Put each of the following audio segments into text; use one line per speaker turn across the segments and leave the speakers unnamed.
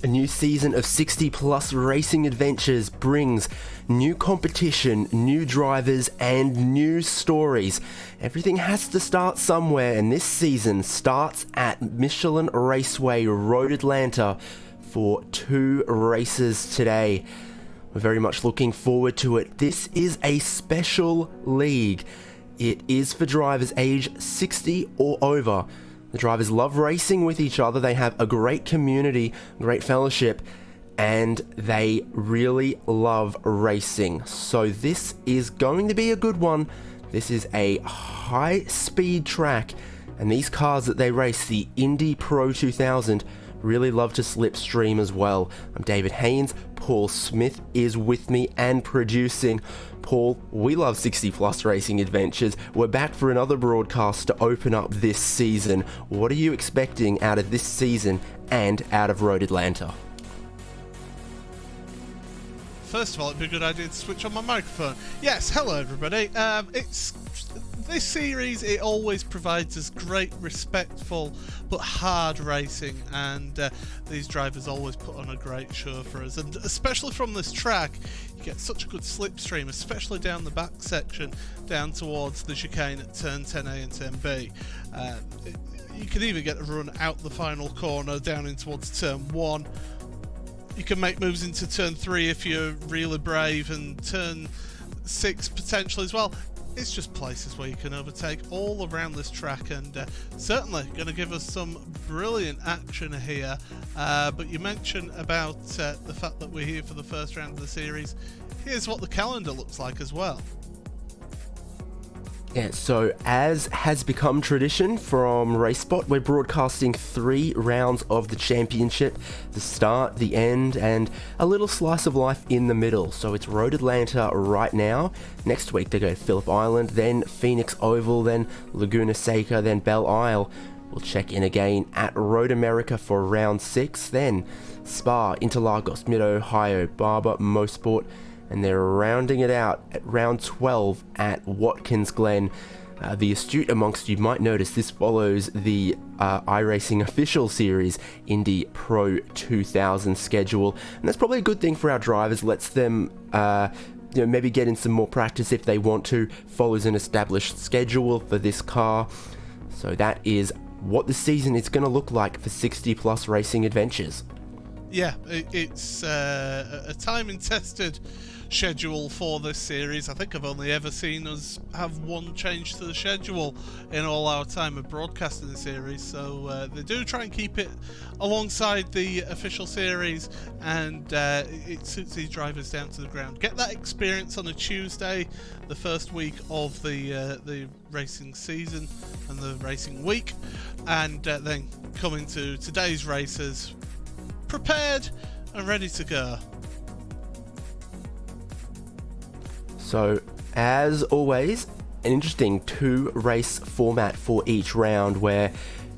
A new season of 60 plus racing adventures brings new competition, new drivers, and new stories. Everything has to start somewhere, and this season starts at Michelin Raceway Road Atlanta for 2 races today. We're very much looking forward to it. This is a special league. It is for drivers age 60 or over. The drivers love racing with each other. They have a great community, great fellowship, and they really love racing. So this is going to be a good one. This is a high-speed track, and these cars that they race, the Indy Pro 2000, really love to slipstream as well. I'm David Haynes. Paul Smith is with me and producing. Paul, we love 60 plus racing adventures. We're back for another broadcast to open up this season. What are you expecting out of this season and out of Road Atlanta?
First of all, it'd be a good idea to switch on my microphone. Yes, hello everybody. It's this series, it always provides us great, respectful but hard racing, and these drivers always put on a great show for us, and especially from this track you get such a good slipstream, especially down the back section down towards the chicane at turn 10A and 10B. You can even get a run out the final corner down in towards turn 1. You can make moves into turn 3 if you're really brave, and turn 6 potentially as well. It's just places where you can overtake all around this track, and certainly going to give us some brilliant action here. But you mentioned about the fact that we're here for the first round of the series. Here's what the calendar looks like as well.
Yeah, so as has become tradition from RaceSpot, we're broadcasting 3 rounds of the championship, the start, the end, and a little slice of life in the middle. So it's Road Atlanta right now. Next week they go to Phillip Island, then Phoenix Oval, then Laguna Seca, then Belle Isle. We'll check in again at Road America for round 6, then Spa, Interlagos, Mid-Ohio, Barber, Mosport, and they're rounding it out at round 12 at Watkins Glen. The astute amongst you might notice this follows the iRacing official series Indy Pro 2000 schedule, and that's probably a good thing for our drivers. Lets them maybe get in some more practice if they want to. Follows an established schedule for this car. So that is what the season is going to look like for 60 plus racing adventures.
Yeah, it's a time and tested schedule for this series. I think I've only ever seen us have one change to the schedule in all our time of broadcasting the series, so they do try and keep it alongside the official series, and it suits these drivers down to the ground. Get that experience on a Tuesday, the first week of the racing season and the racing week, and then come into today's races prepared and ready to go.
So, as always, an interesting 2-race format for each round, where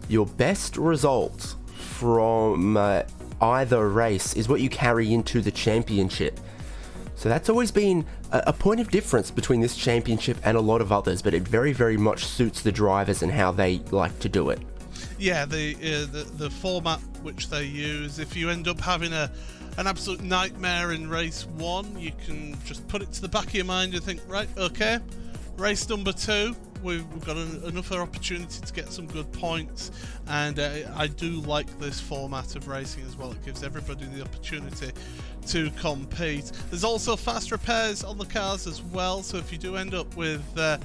your best results from either race is what you carry into the championship. So that's always been a point of difference between this championship and a lot of others, but it very, very much suits the drivers and how they like to do it.
Yeah, the format which they use, if you end up having an absolute nightmare in race 1, you can just put it to the back of your mind and think, right, okay, race number 2, we've got another opportunity to get some good points, and I do like this format of racing as well. It gives everybody the opportunity to compete. There's also fast repairs on the cars as well, so if you do end up with a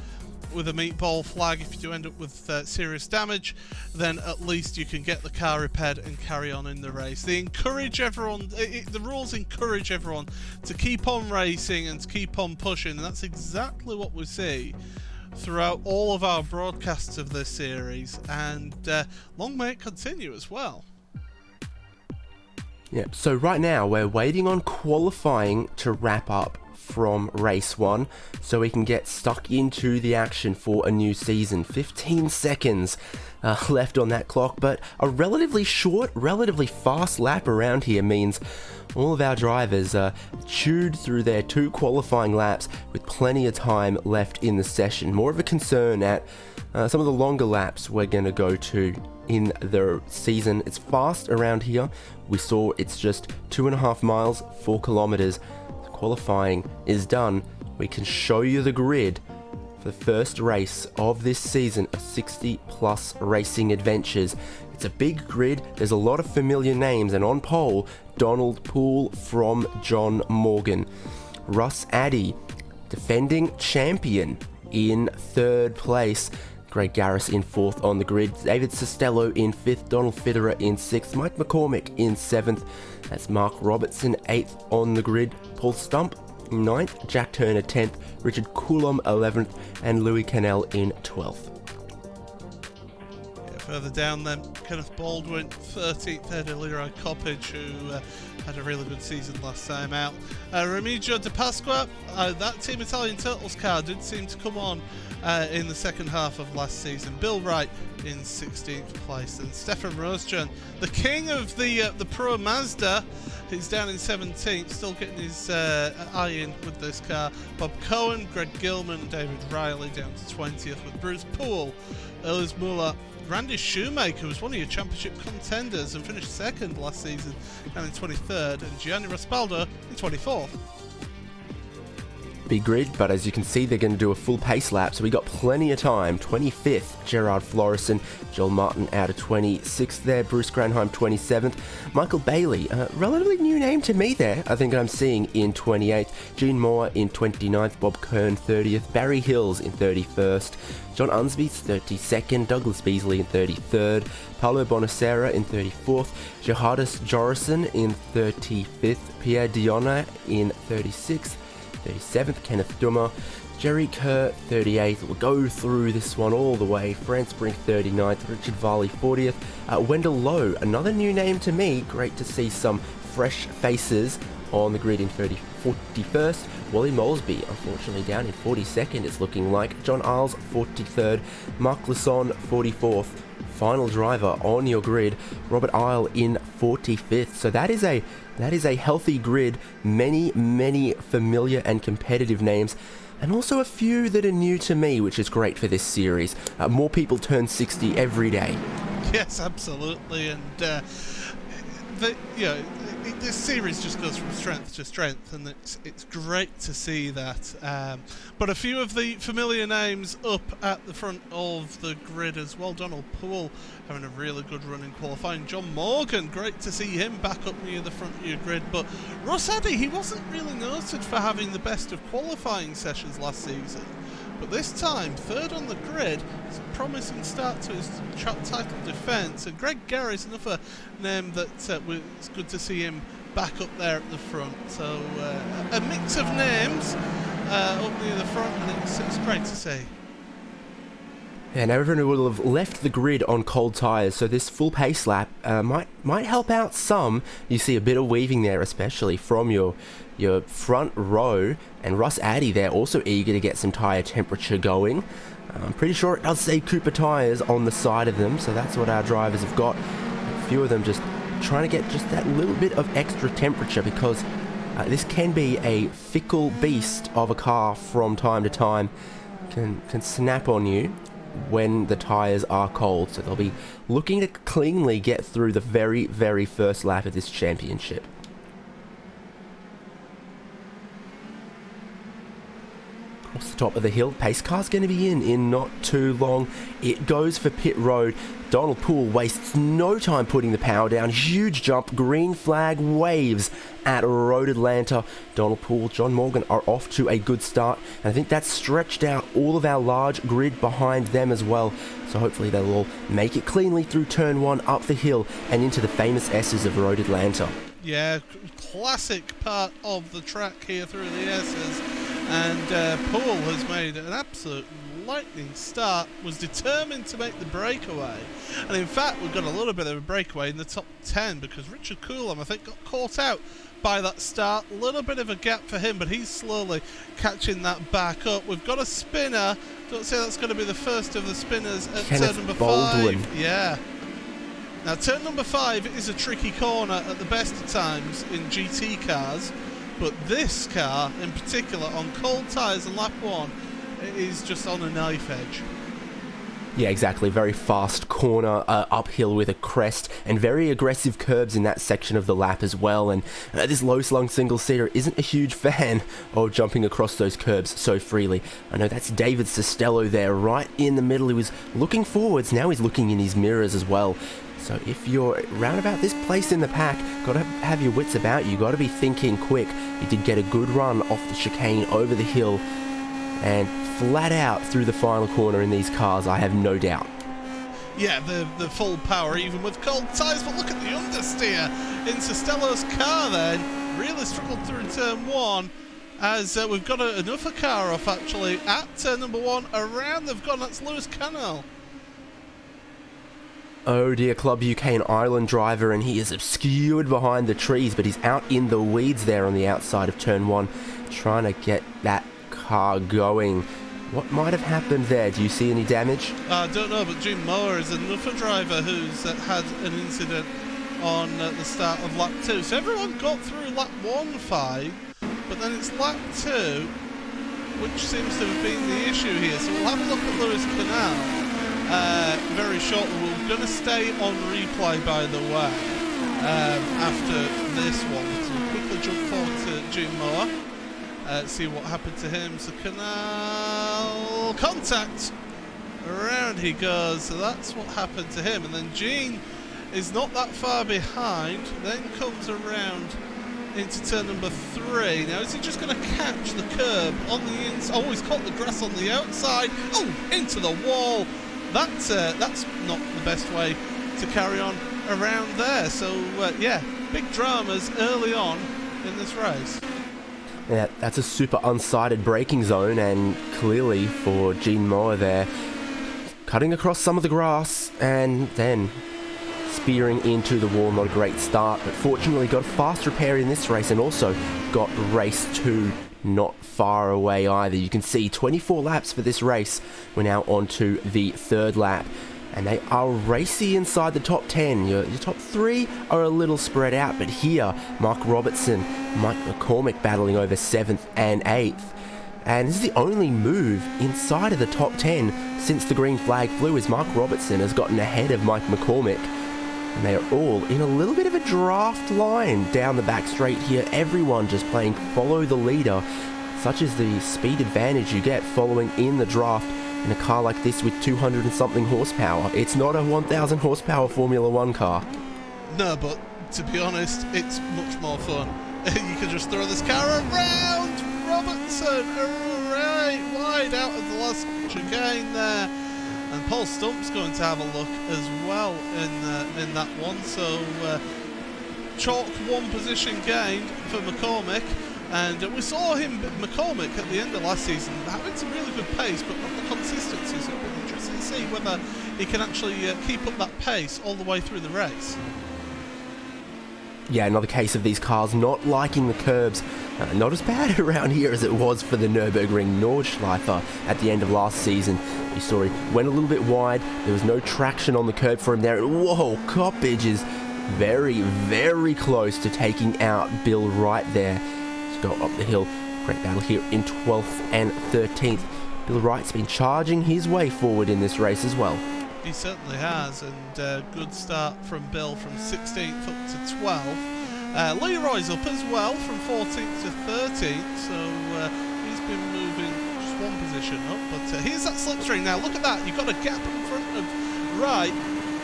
meatball flag, if you do end up with serious damage, then at least you can get the car repaired and carry on in the race. They encourage everyone, the rules encourage everyone to keep on racing and to keep on pushing, and that's exactly what we see throughout all of our broadcasts of this series, and long may it continue as well.
Yeah, so right now we're waiting on qualifying to wrap up from race 1 so we can get stuck into the action for a new season. 15 seconds left on that clock, but a relatively short, relatively fast lap around here means all of our drivers chewed through their 2 qualifying laps with plenty of time left in the session. More of a concern at Some of the longer laps we're going to go to in the season. It's fast around here. We saw it's just 2.5 miles, 4 kilometers. Qualifying is done. We can show you the grid for the first race of this season of 60 plus racing adventures. It's a big grid, there's a lot of familiar names, and on pole, Donald Poole from John Morgan. Russ Addy, defending champion, in 3rd place. Greg Garris in 4th on the grid. David Costello in 5th. Donald Fitterer in 6th. Mike McCormick in 7th. That's Mark Robertson 8th on the grid. Paul Stump 9th. Jack Turner 10th. Richard Coulomb 11th. And Louis Cannell in 12th.
Further down then, Kenneth Baldwin, 13th, Eddie Leroy Coppage, who had a really good season last time out. Remigio De Pasqua, that Team Italian Turtles car did seem to come on in the second half of last season. Bill Wright in 16th place, and Stefan Rosjan, the king of the Pro Mazda, he's down in 17th, still getting his eye in with this car. Bob Cohen, Greg Gilman, David Riley down to 20th with Bruce Poole, Elis Muller, Randy Shoemaker was one of your championship contenders and finished 2nd last season, down in 23rd, and Gianni Raspaldo in 24th.
Big grid, but as you can see, they're going to do a full pace lap, so we got plenty of time. 25th, Gerard Florison, Joel Martin out of 26th there, Bruce Granheim 27th, Michael Bailey, a relatively new name to me there, I think I'm seeing in 28th, Gene Moore in 29th, Bob Kern 30th, Barry Hills in 31st, John Unsby 32nd, Douglas Beasley in 33rd, Paulo Bonacera in 34th, Jihadis Jorison in 35th, Pierre Diona in 36th, 37th, Kenneth Dummer, Jerry Kerr 38th. We'll go through this one all the way. France Brink 39th, Richard Varley 40th, Wendell Lowe, another new name to me. Great to see some fresh faces on the grid in 41st. Wally Molesby, unfortunately down in 42nd, it's looking like. John Isles 43rd, Mark Lasson 44th. Final driver on your grid, Robert Isle in 45th. So that is a healthy grid. Many familiar and competitive names, and also a few that are new to me, which is great for this series. More people turn 60 every day.
Yes, absolutely, and this series just goes from strength to strength, and it's great to see that. But a few of the familiar names up at the front of the grid as well. Donald Poole having a really good run in qualifying. John Morgan, great to see him back up near the front of your grid. But Russ Addy, he wasn't really noted for having the best of qualifying sessions last season. But this time, 3rd on the grid, it's a promising start to his title defence. And Greg Gary is another name that it's good to see him back up there at the front. So a mix of names up near the front, and it's great to see.
Yeah, now everyone will have left the grid on cold tyres, so this full pace lap might help out some. You see a bit of weaving there, especially from your front row, and Russ Addy there also eager to get some tyre temperature going. I'm pretty sure it does say Cooper tyres on the side of them, so that's what our drivers have got. A few of them just trying to get just that little bit of extra temperature, because this can be a fickle beast of a car from time to time. Can snap on you when the tyres are cold, so they'll be looking to cleanly get through the very first lap of this championship. Across the top of the hill, pace car's going to be in not too long. It goes for pit road. Donald Poole wastes no time putting the power down. Huge jump, green flag waves at Road Atlanta. Donald Poole, John Morgan are off to a good start, and I think that's stretched out all of our large grid behind them as well. So hopefully they'll all make it cleanly through turn 1, up the hill, and into the famous S's of Road Atlanta.
Yeah, classic part of the track here through the S's, and Poole has made an absolute lightning start, was determined to make the breakaway, and in fact we've got a little bit of a breakaway in the top 10, because Richard Coulomb I think got caught out by that start. A little bit of a gap for him, but he's slowly catching that back up. We've got a spinner. Don't say that's going to be the first of the spinners at turn number
Baldwin.
5. Yeah. Now turn number 5 is a tricky corner at the best of times in GT cars, but this car in particular on cold tyres on lap 1, it is just on a knife edge.
Yeah, exactly. Very fast corner, uphill with a crest, and very aggressive curbs in that section of the lap as well. And this low-slung single-seater isn't a huge fan of jumping across those curbs so freely. I know that's David Costello there, right in the middle. He was looking forwards, now he's looking in his mirrors as well. So if you're round about this place in the pack, got to have your wits about you, got to be thinking quick. You did get a good run off the chicane over the hill, and flat out through the final corner in these cars, I have no doubt.
Yeah, the full power, even with cold tyres, but look at the understeer in Costello's car then. Really struggled through turn 1, as we've got another car off actually at turn number 1. Around they've gone, that's Lewis Cannell.
Oh dear, Club UK and Ireland driver, and he is obscured behind the trees, but he's out in the weeds there on the outside of turn 1, trying to get that car going. What might have happened there? Do you see any damage?
I don't know, but Jim Moore is another driver who's had an incident on the start of lap 2. So everyone got through lap 1 fine, but then it's lap 2 which seems to have been the issue here. So we'll have a look at Lewis Cannell very shortly. We're going to stay on replay, by the way, after this one. So we'll quickly jump forward to Jim Moore. See what happened to him. So Cannell, contact, around he goes. So that's what happened to him. And then Gene is not that far behind, then comes around into turn number 3. Now is he just going to catch the curb on the inside? Oh, he's caught the grass on the outside. Oh, into the wall. That's not the best way to carry on around there. So yeah, big dramas early on in this race.
Yeah, that's a super unsighted braking zone, and clearly for Gene Moore there, cutting across some of the grass and then spearing into the wall. Not a great start, but fortunately got a fast repair in this race, and also got race 2 not far away either. You can see 24 laps for this race. We're now on to the 3rd lap, and they are racy inside the top 10. Your top 3 are a little spread out, but here, Mark Robertson, Mike McCormick battling over 7th and 8th. And this is the only move inside of the top 10 since the green flag flew, as Mark Robertson has gotten ahead of Mike McCormick. And they are all in a little bit of a draft line down the back straight here. Everyone just playing follow the leader. Such is the speed advantage you get following in the draft in a car like this with 200 and something horsepower. It's not a 1000 horsepower Formula 1 car.
No, but to be honest, it's much more fun. You can just throw this car around. Robertson, right wide out of the last chicane there. And Paul Stump's going to have a look as well in that one. So chalk 1 position gained for McCormick. And we saw him, McCormick, at the end of last season, having some really good pace, but not the consistency. So it'll be interesting to see whether he can actually keep up that pace all the way through the race.
Yeah, another case of these cars not liking the curbs. Not as bad around here as it was for the Nürburgring Nordschleife at the end of last season. You saw he went a little bit wide. There was no traction on the curb for him there. Whoa, Coppage is very, very close to taking out Bill Wright there. To go up the hill. Great battle here in 12th and 13th. Bill Wright's been charging his way forward in this race as well.
He certainly has, and good start from Bill from 16th up to 12th. Leroy's up as well from 14th to 13th, so he's been moving just 1 position up. But here's that slipstream now. Look at that. You've got a gap in front of Wright,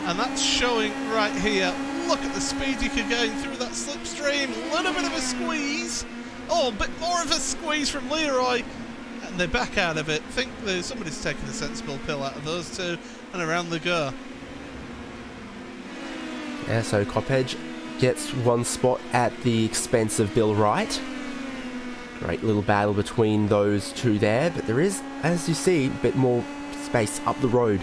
and that's showing right here. Look at the speed you could gain through that slipstream. A little bit of a squeeze. Oh, a bit more of a squeeze from Leroy. And they're back out of it. I think somebody's taking a sensible pill out of those two, and around they go.
Yeah, so Coppage gets 1 spot at the expense of Bill Wright. Great little battle between those two there, but there is, as you see, a bit more space up the road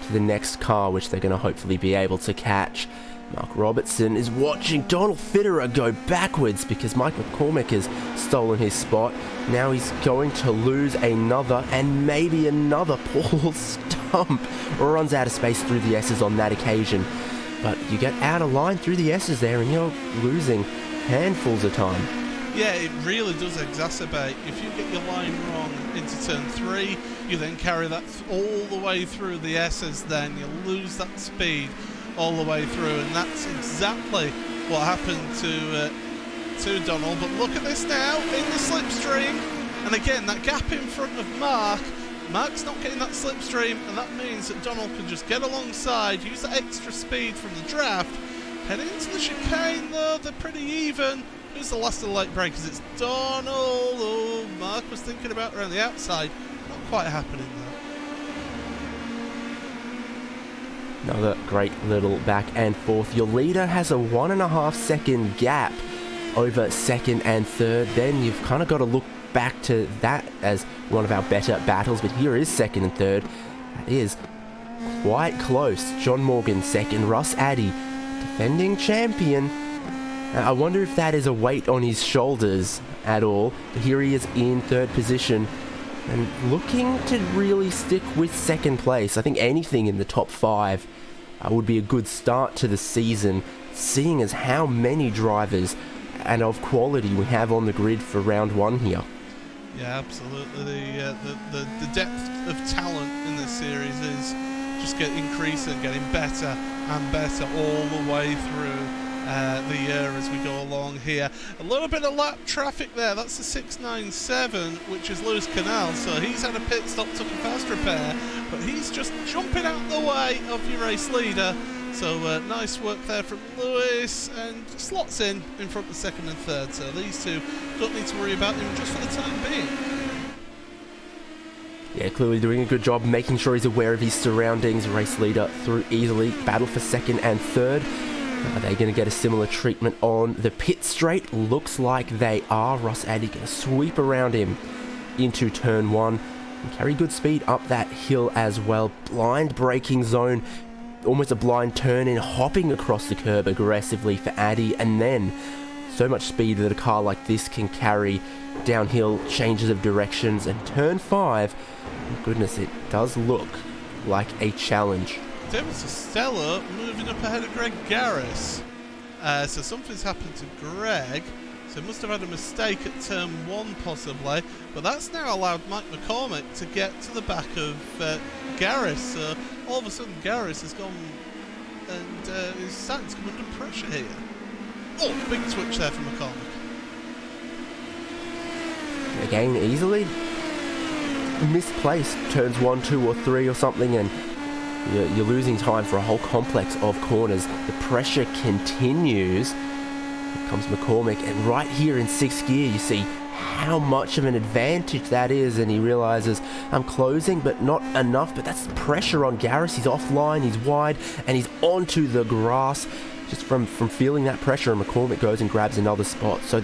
to the next car, which they're going to hopefully be able to catch. Mark Robertson is watching Donald Fitterer go backwards because Mike McCormick has stolen his spot. Now he's going to lose another and maybe another. Paul Stump runs out of space through the S's on that occasion. But you get out of line through the S's there and you're losing handfuls of time.
Yeah, it really does exacerbate. If you get your line wrong into turn 3, you then carry that all the way through the S's, then you lose that speed all the way through, and that's exactly what happened to Donald. But look at this now, in the slipstream, and again, that gap in front of Mark's not getting that slipstream, and that means that Donald can just get alongside, use that extra speed from the draft, head into the chicane though, they're pretty even. Who's the last of the late breakers? It's Donald. Oh, Mark was thinking about around the outside. Not quite happening though.
Another great little back and forth. Your leader has a 1.5 second gap over second and third. Then you've kind of got to look back to that as one of our better battles. But here is second and third. That is quite close. John Morgan second. Russ Addy, defending champion. I wonder if that is a weight on his shoulders at all. But here he is in third position and looking to really stick with second place. I think anything in the top 5 would be a good start to the season, seeing as how many drivers and of quality we have on the grid for round 1 here.
Yeah, absolutely. The depth of talent in this series is just increasing, getting better and better all the way through the year as we go along here. A little bit of lap traffic there. That's the 697, which is Lewis Canal. So he's had a pit stop, took a fast repair, but he's just jumping out the way of your race leader. So nice work there from Lewis, and slots in front of second and third. So these two don't need to worry about him just for the time being.
Yeah, clearly doing a good job making sure he's aware of his surroundings. Race leader through easily. Battle for second and third. Are they going to get a similar treatment on the pit straight? Looks like they are. Russ Addy going to sweep around him into turn 1 and carry good speed up that hill as well. Blind braking zone, almost a blind turn in, hopping across the curb aggressively for Addy, and then so much speed that a car like this can carry downhill, changes of directions, and turn 5, goodness, it does look like a challenge.
David Costello moving up ahead of Greg Garris. So something's happened to Greg. So he must have had a mistake at turn 1 possibly. But that's now allowed Mike McCormick to get to the back of Garris. So all of a sudden Garris has gone and is starting to come under pressure here. Oh, big switch there from McCormick.
Again, easily misplaced turns 1, 2 or 3 or something, and you're losing time for a whole complex of corners. The pressure continues. Here comes McCormick, and right here in 6th gear you see how much of an advantage that is, and he realizes I'm closing but not enough. But that's the pressure on Garris. He's offline, he's wide, and he's onto the grass just from feeling that pressure, and McCormick goes and grabs another spot. So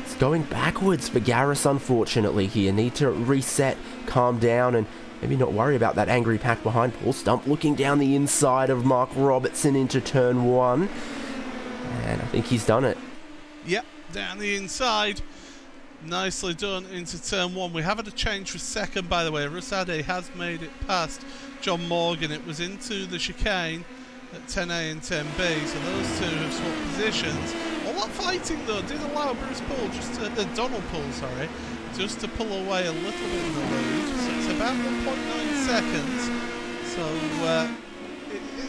it's going backwards for Garris, unfortunately here. Need to reset, calm down, and maybe not worry about that angry pack behind. Paul Stump looking down the inside of Mark Robertson into turn 1. And I think he's done it.
Yep, down the inside. Nicely done into turn 1. We have had a change for second, by the way. Rusade has made it past John Morgan. It was into the chicane at 10A and 10B. So those two have swapped positions. All that fighting, though, did allow Bruce Poole, Donald Poole, sorry, just to pull away a little bit in the lead. So it's about 1.9 seconds. So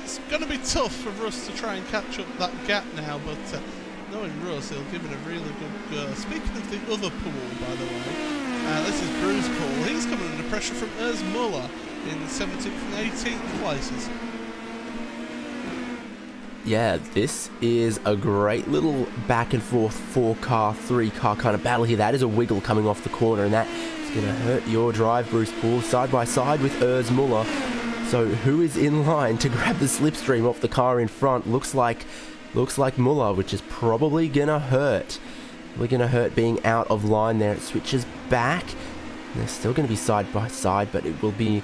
it's going to be tough for Russ to try and catch up that gap now, but knowing Russ, he'll give it a really good go. Speaking of the other Poole, by the way, this is Bruce Poole. He's coming under pressure from Urs Muller in the 17th and 18th places.
Yeah, this is a great little back and forth 4-car, 3-car kind of battle here. That is a wiggle coming off the corner, and that is going to hurt your drive, Bruce Poole, side by side with Urs Muller. So who is in line to grab the slipstream off the car in front? Looks like Muller, which is probably going to hurt. Probably going to hurt being out of line there. It switches back. And they're still going to be side by side, but it will be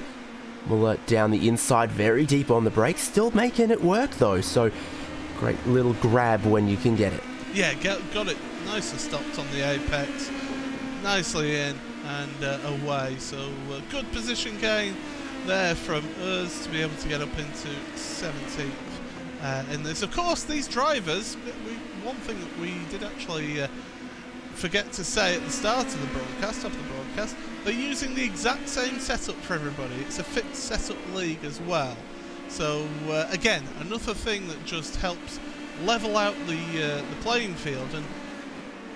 Muller down the inside, very deep on the brakes, still making it work though, so great little grab when you can get it.
Yeah, got it nicely stopped on the apex, nicely in and away, so good position gain there from us to be able to get up into 17th in this. Of course, these drivers, one thing that we did actually forget to say at the start of the broadcast, they're using the exact same setup for everybody. It's a fixed setup league as well. So again, another thing that just helps level out the playing field and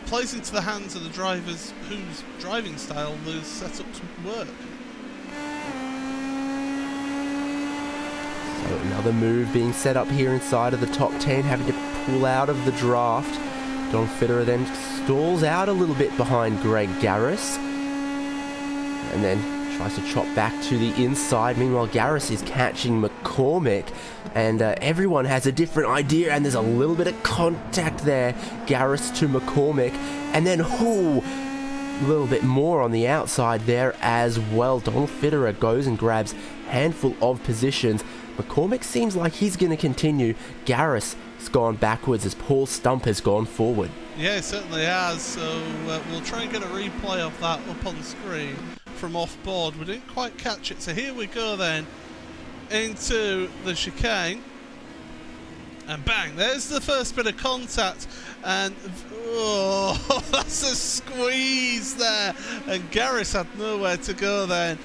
plays into the hands of the drivers whose driving style those setups work.
So another move being set up here inside of the top 10, having to pull out of the draft. Don Fitterer then stalls out a little bit behind Greg Garris and then tries to chop back to the inside. Meanwhile, Garris is catching McCormick, and everyone has a different idea, and there's a little bit of contact there. Garris to McCormick, and then a little bit more on the outside there as well. Donald Fitterer goes and grabs a handful of positions. McCormick seems like he's going to continue. Garris has gone backwards as Paul Stump has gone forward.
Yeah, it certainly has. So we'll try and get a replay of that up on screen from off board. We didn't quite catch it, so here we go then into the chicane, and bang, there's the first bit of contact, and that's a squeeze there, and Garris had nowhere to go then.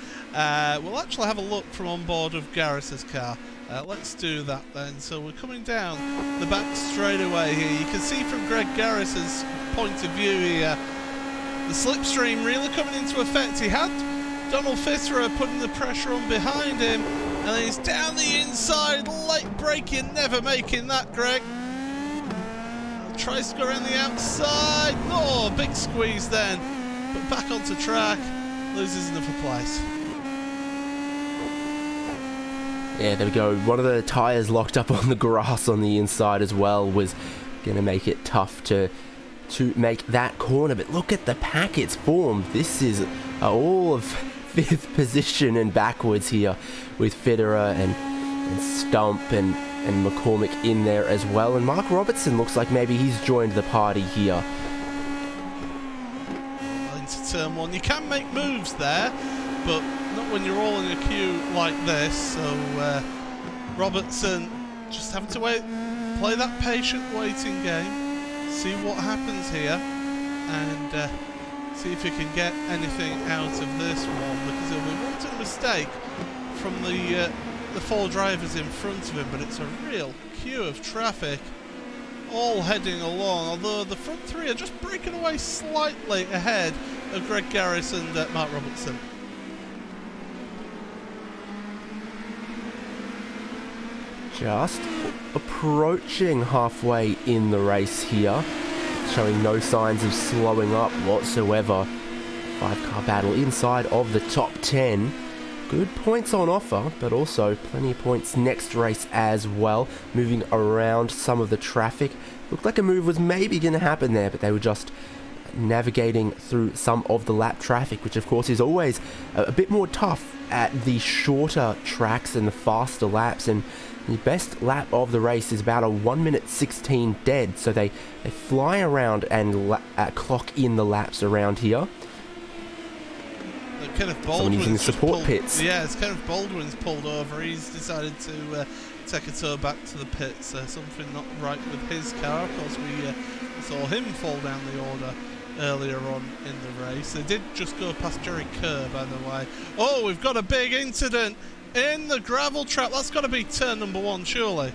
We'll actually have a look from on board of Garris's car. Let's do that then. So we're coming down the back straightaway here. You can see from Greg Garris's point of view here, the slipstream really coming into effect. He had Donald Fitterer putting the pressure on behind him, and then he's down the inside, late braking, never making that, Greg. Tries to go around the outside. No, big squeeze then, but back onto track, loses another place.
Yeah, there we go. One of the tyres locked up on the grass on the inside as well was going to make it tough to make that corner. But look at the pack it's formed. This is all of 5th position and backwards here with Fitterer and Stump and McCormick in there as well. And Mark Robertson looks like maybe he's joined the party here.
Into turn 1. You can make moves there, but not when you're all in a queue like this. So Robertson just having to play that patient waiting game, see what happens here, and see if he can get anything out of this one, because he'll be wanting a mistake from the 4 drivers in front of him, but it's a real queue of traffic all heading along, although the front 3 are just breaking away slightly ahead of Greg Garris and Mark Robertson.
Just approaching halfway in the race here, showing no signs of slowing up whatsoever. 5-car battle inside of the top 10. Good points on offer, but also plenty of points next race as well. Moving around some of the traffic. Looked like a move was maybe going to happen there, but they were just navigating through some of the lap traffic, which of course is always a bit more tough at the shorter tracks and the faster laps. And the best lap of the race is about a 1 minute 16 dead, so they fly around and clock in the laps around here. Someone using the support pits.
Yeah, it's Kenneth Baldwin's pulled over. He's decided to take a tour back to the pits. Something not right with his car. Of course, we saw him fall down the order earlier on in the race. They did just go past Jerry Kerr, by the way. Oh, we've got a big incident in the gravel trap. That's got to be turn number 1, surely.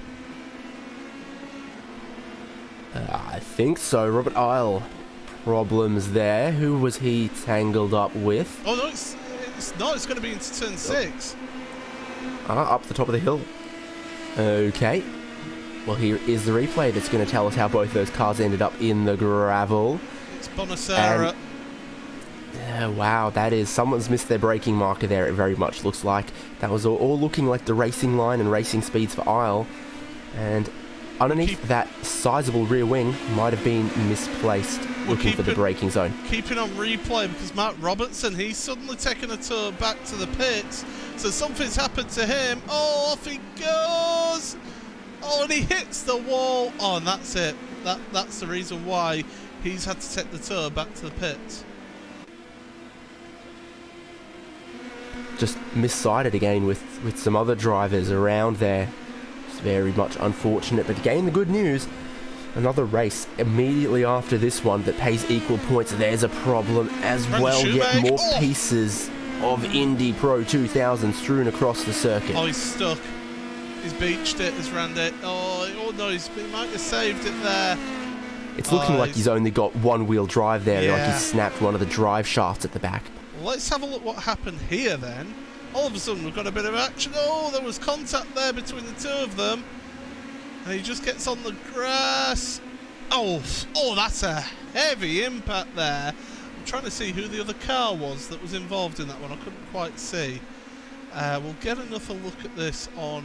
I think so. Robert Isle problems there. Who was he tangled up with?
Oh no, it's going to be into turn 6.
Up the top of the hill. Okay. Well, here is the replay that's going to tell us how both those cars ended up in the gravel.
It's Bonacera.
Wow, that is... Someone's missed their braking marker there, it very much looks like. That was all looking like the racing line and racing speeds for Isle. And underneath that sizable rear wing might have been misplaced, looking for the braking zone.
Keeping on replay, because Mark Robertson, he's suddenly taken a tour back to the pits. So something's happened to him. Oh, off he goes! Oh, and he hits the wall. Oh, and that's it. That's the reason why he's had to take the tour back to the pits.
Just missided again with some other drivers around there. It's very much unfortunate, but again, the good news, Another race immediately after this one that pays equal points. There's a problem as well. Yet more pieces of Indy Pro 2000 strewn across the circuit.
Oh, he's stuck. He's beached it, has rammed it. Oh no, he might have saved it there.
It's looking like he's only got one-wheel drive there.
Yeah.
Like he's snapped one of the drive shafts at the back.
Well, let's have a look what happened here then. All of a sudden, we've got a bit of action. Oh, there was contact there between the two of them. And he just gets on the grass. Oh, that's a heavy impact there. I'm trying to see who the other car was that was involved in that one. I couldn't quite see. We'll get another look at this on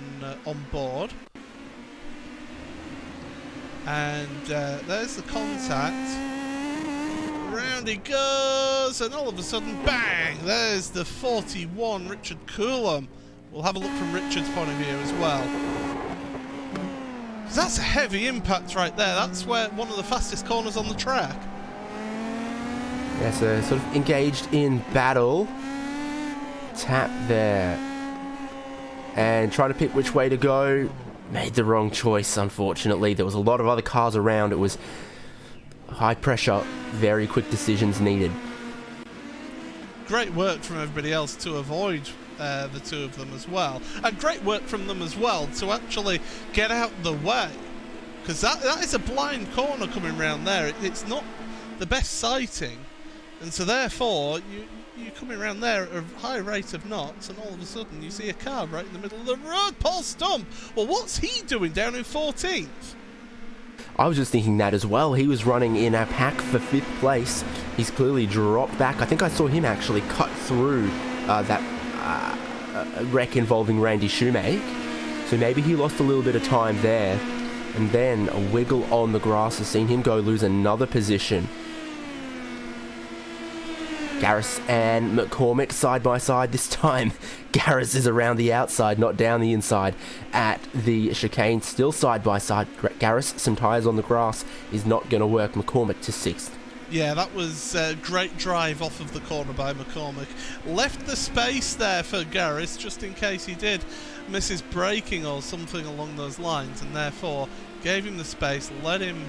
board. And there's the contact. Round he goes, and all of a sudden, bang! There's the 41, Richard Coulomb. We'll have a look from Richard's point of view as well. That's a heavy impact right there. That's where one of the fastest corners on the track.
Yeah, so sort of engaged in battle. Tap there. And trying to pick which way to go. Made the wrong choice, unfortunately. There was a lot of other cars around. It was high pressure, very quick decisions needed.
Great work from everybody else to avoid the two of them as well. And great work from them as well to actually get out the way. Because that is a blind corner coming round there. It's not the best sighting. And so therefore, you're coming around there at a high rate of knots, and all of a sudden you see a car right in the middle of the road. Paul Stump! Well, what's he doing down in 14th?
I was just thinking that as well. He was running in a pack for 5th place. He's clearly dropped back. I think I saw him actually cut through that wreck involving Randy Shoemake. So maybe he lost a little bit of time there. And then a wiggle on the grass has seen him go lose another position. Garris and McCormick side by side this time. Garris is around the outside, not down the inside at the chicane. Still side by side. Garris, some tyres on the grass, is not going to work. McCormick to 6th.
Yeah, that was a great drive off of the corner by McCormick. Left the space there for Garris, just in case he did miss his braking or something along those lines, and therefore gave him the space, let him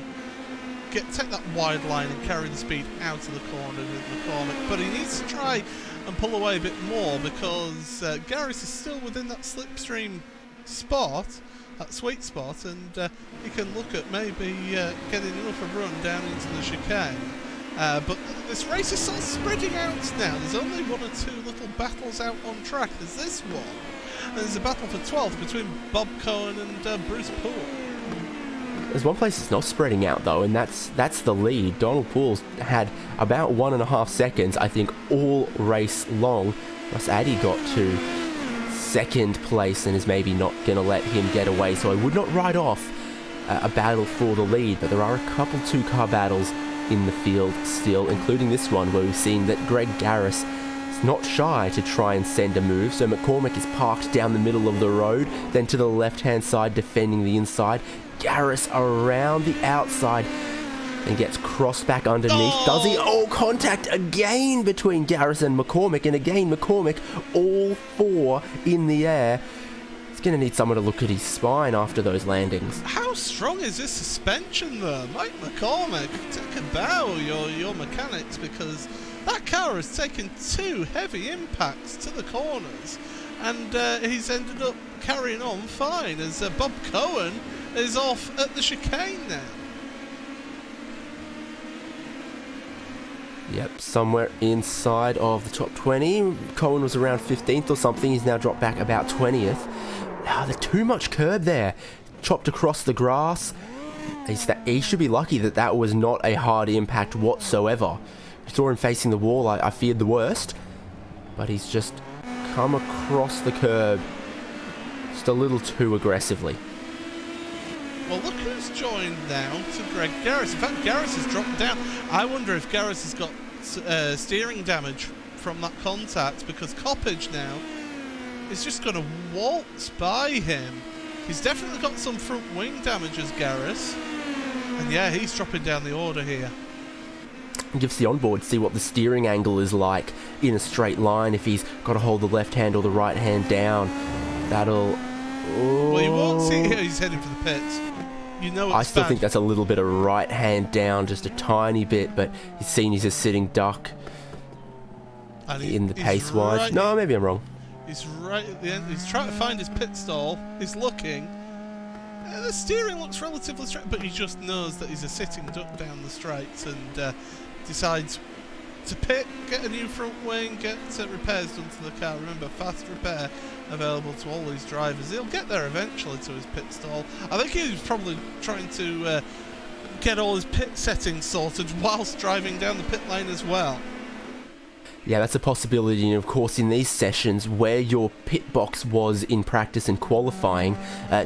take that wide line and carry the speed out of the corner with McCormick. But he needs to try and pull away a bit more, because Garris is still within that slipstream spot, that sweet spot, and he can look at maybe getting enough of a run down into the chicane. But this race is sort of spreading out now. There's only one or two little battles out on track. There's this one, and there's a battle for 12th between Bob Cohen and Bruce Poole.
There's one place that's not spreading out though, and that's the lead. Donald Poole's had about 1.5 seconds, I think, all race long. Plus Addy got to 2nd place and is maybe not going to let him get away. So I would not write off a battle for the lead, but there are a couple 2-car battles in the field still, including this one where we've seen that Greg Garris is not shy to try and send a move. So McCormick is parked down the middle of the road, then to the left-hand side defending the inside. Garris around the outside and gets crossed back underneath.
Oh!
Does he? Oh, contact again between Garris and McCormick, and again McCormick, all 4 in the air. He's going to need someone to look at his spine after those landings.
How strong is this suspension though? Mike McCormick, take a bow, your mechanics, because that car has taken 2 heavy impacts to the corners, and he's ended up carrying on fine as Bob Cohen is off at the chicane now.
Yep, somewhere inside of the top 20. Cohen was around 15th or something. He's now dropped back about 20th. Now, there's too much curb there. Chopped across the grass. He should be lucky that that was not a hard impact whatsoever. I saw him facing the wall. I feared the worst. But he's just come across the curb just a little too aggressively.
Well, look who's joined now to Greg Garris. In fact, Garris has dropped down. I wonder if Garris has got steering damage from that contact, because Coppage now is just going to waltz by him. He's definitely got some front wing damage as Garris. And yeah, he's dropping down the order here.
Gives the onboard see what the steering angle is like in a straight line, if he's got to hold the left hand or the right hand down. That'll...
Well, you won't see here. He's heading for the pits. You know it's
I still
bad.
think that's a little bit of right hand down, just a tiny bit, but he's seen he's a sitting duck
And
in the pace wise.
right,
No, maybe I'm wrong.
He's right at the end. He's trying to find his pit stall. He's looking. The steering looks relatively straight, but he just knows that he's a sitting duck down the straights and decides to pit, get a new front wing, get repairs done to the car. Remember, fast repair available to all these drivers. He'll get there eventually to his pit stall. I think he was probably trying to get all his pit settings sorted whilst driving down the pit lane as well.
Yeah, that's a possibility, and of course in these sessions where your pit box was in practice and qualifying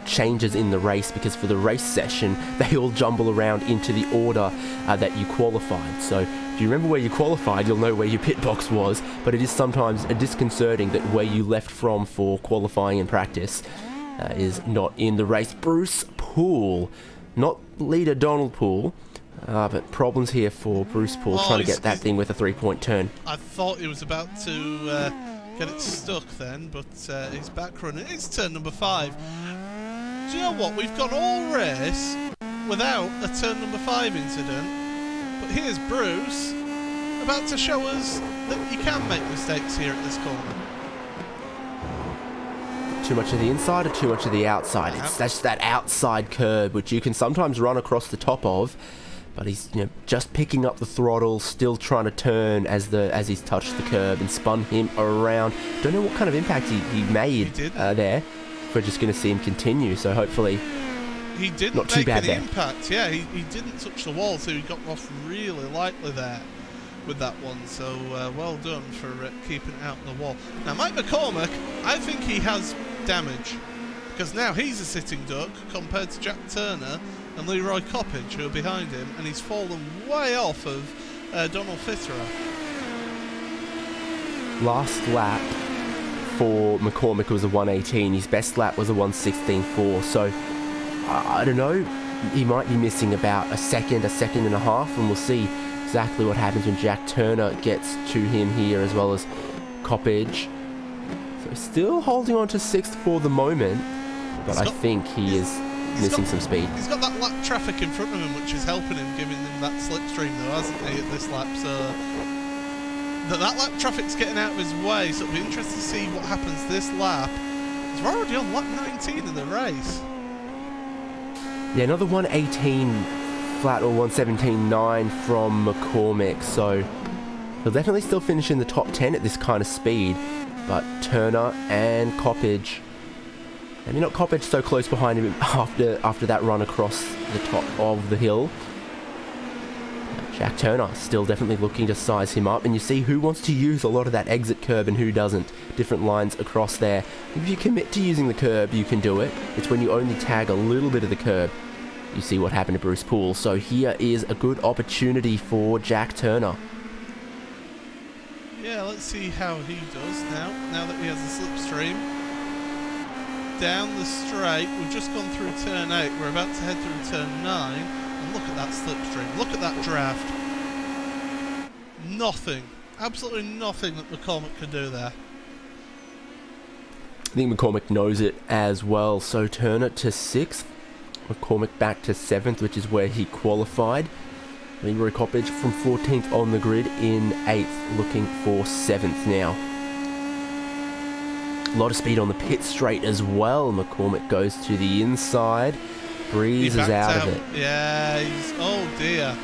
changes in the race, because for the race session they all jumble around into the order that you qualified. So if you remember where you qualified, you'll know where your pit box was, but it is sometimes disconcerting that where you left from for qualifying and practice is not in the race. Bruce Poole, not leader Donald Poole, but problems here for Bruce Poole, trying to get that thing with a 3-point turn.
I thought he was about to get it stuck then, but he's back running. It's turn number 5. Do you know what? We've gone all race without a turn number 5 incident, but here's Bruce about to show us that you can make mistakes here at this corner.
Too much of the inside or too much of the outside? It's that's that outside curb, which you can sometimes run across the top of. But he's just picking up the throttle, still trying to turn as he's touched the curb and spun him around. Don't know what kind of impact he made there. We're just going to see him continue, so hopefully
he didn't
not too
make
bad
any
there.
impact. Yeah, he didn't touch the wall, so he got off really lightly there with that one. So well done for keeping it out the wall. Now Mike McCormick, I think he has damage, because now he's a sitting duck compared to Jack Turner and Leroy Coppage, who are behind him, and he's fallen way off of Donald Fitterer.
Last lap for McCormick was a 1:18. His best lap was a 1:16.4. So I don't know. He might be missing about a second and a half, and we'll see exactly what happens when Jack Turner gets to him here, as well as Coppage. So still holding on to 6th for the moment, but I think he is missing some speed.
He's got that lap traffic in front of him, which is helping him, giving him that slipstream though, hasn't he, at this lap? So that lap traffic's getting out of his way, so it'll be interesting to see what happens this lap. He's already on lap 19 in the race.
Yeah, another 1:18 flat, or 1:17.9 from McCormick, so he'll definitely still finish in the top 10 at this kind of speed. But Turner and Coppage, maybe not Coppage so close behind him after that run across the top of the hill. Jack Turner still definitely looking to size him up, and you see who wants to use a lot of that exit curb and who doesn't. Different lines across there. If you commit to using the curb, you can do it. It's when you only tag a little bit of the curb, you see what happened to Bruce Poole. So here is a good opportunity for Jack Turner.
Yeah, let's see how he does now that he has a slipstream. Down the straight, we've just gone through turn 8, we're about to head through turn 9, and look at that slipstream, look at that draft. Nothing, absolutely nothing that McCormick can do there.
I think McCormick knows it as well, so Turner to 6th, McCormick back to 7th, which is where he qualified. Leroy Coppage from 14th on the grid in 8th, looking for 7th now. A lot of speed on the pit straight as well. McCormick goes to the inside, breezes out of it.
Yeah, oh dear.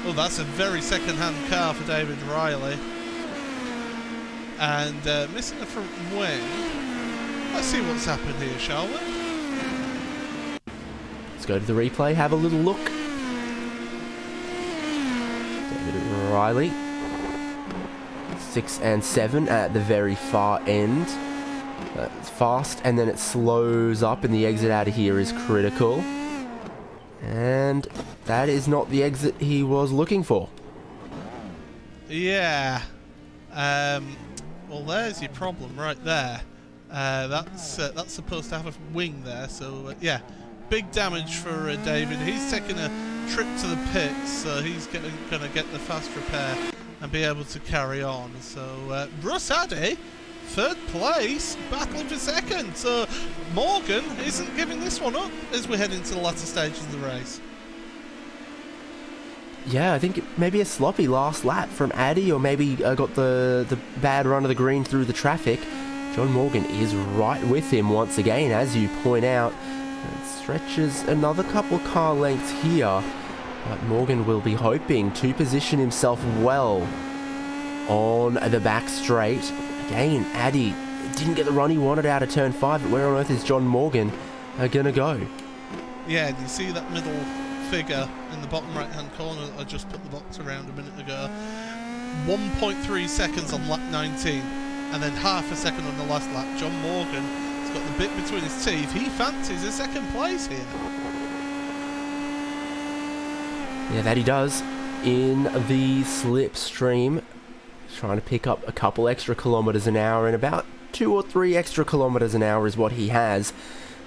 Oh, that's a very second-hand car for David Riley. And missing the front wing. Let's see what's happened here, shall we?
Let's go to the replay, have a little look. David Riley, 6 and 7 at the very far end. It's fast, and then it slows up, and the exit out of here is critical. And that is not the exit he was looking for.
Yeah. Well, there's your problem right there. That's supposed to have a wing there, so yeah. Big damage for David. He's taking a trip to the pits, so he's going to get the fast repair and be able to carry on. So Russ Addy third place, battling for second. So Morgan isn't giving this one up as we head into the latter stages of the race.
Yeah, I think maybe a sloppy last lap from Addy, or maybe got the bad run of the green through the traffic. John Morgan is right with him once again, as you point out. It stretches another couple car lengths here, but Morgan will be hoping to position himself well on the back straight. Again, Addy didn't get the run he wanted out of turn 5, but where on earth is John Morgan gonna go?
Yeah, and you see that middle figure in the bottom right hand corner that I just put the box around a minute ago. 1.3 seconds on lap 19, and then half a second on the last lap. John Morgan has got the bit between his teeth. He fancies a second place here.
Yeah, that he does. In the slipstream, trying to pick up a couple extra kilometers an hour, and about 2 or 3 extra kilometers an hour is what he has,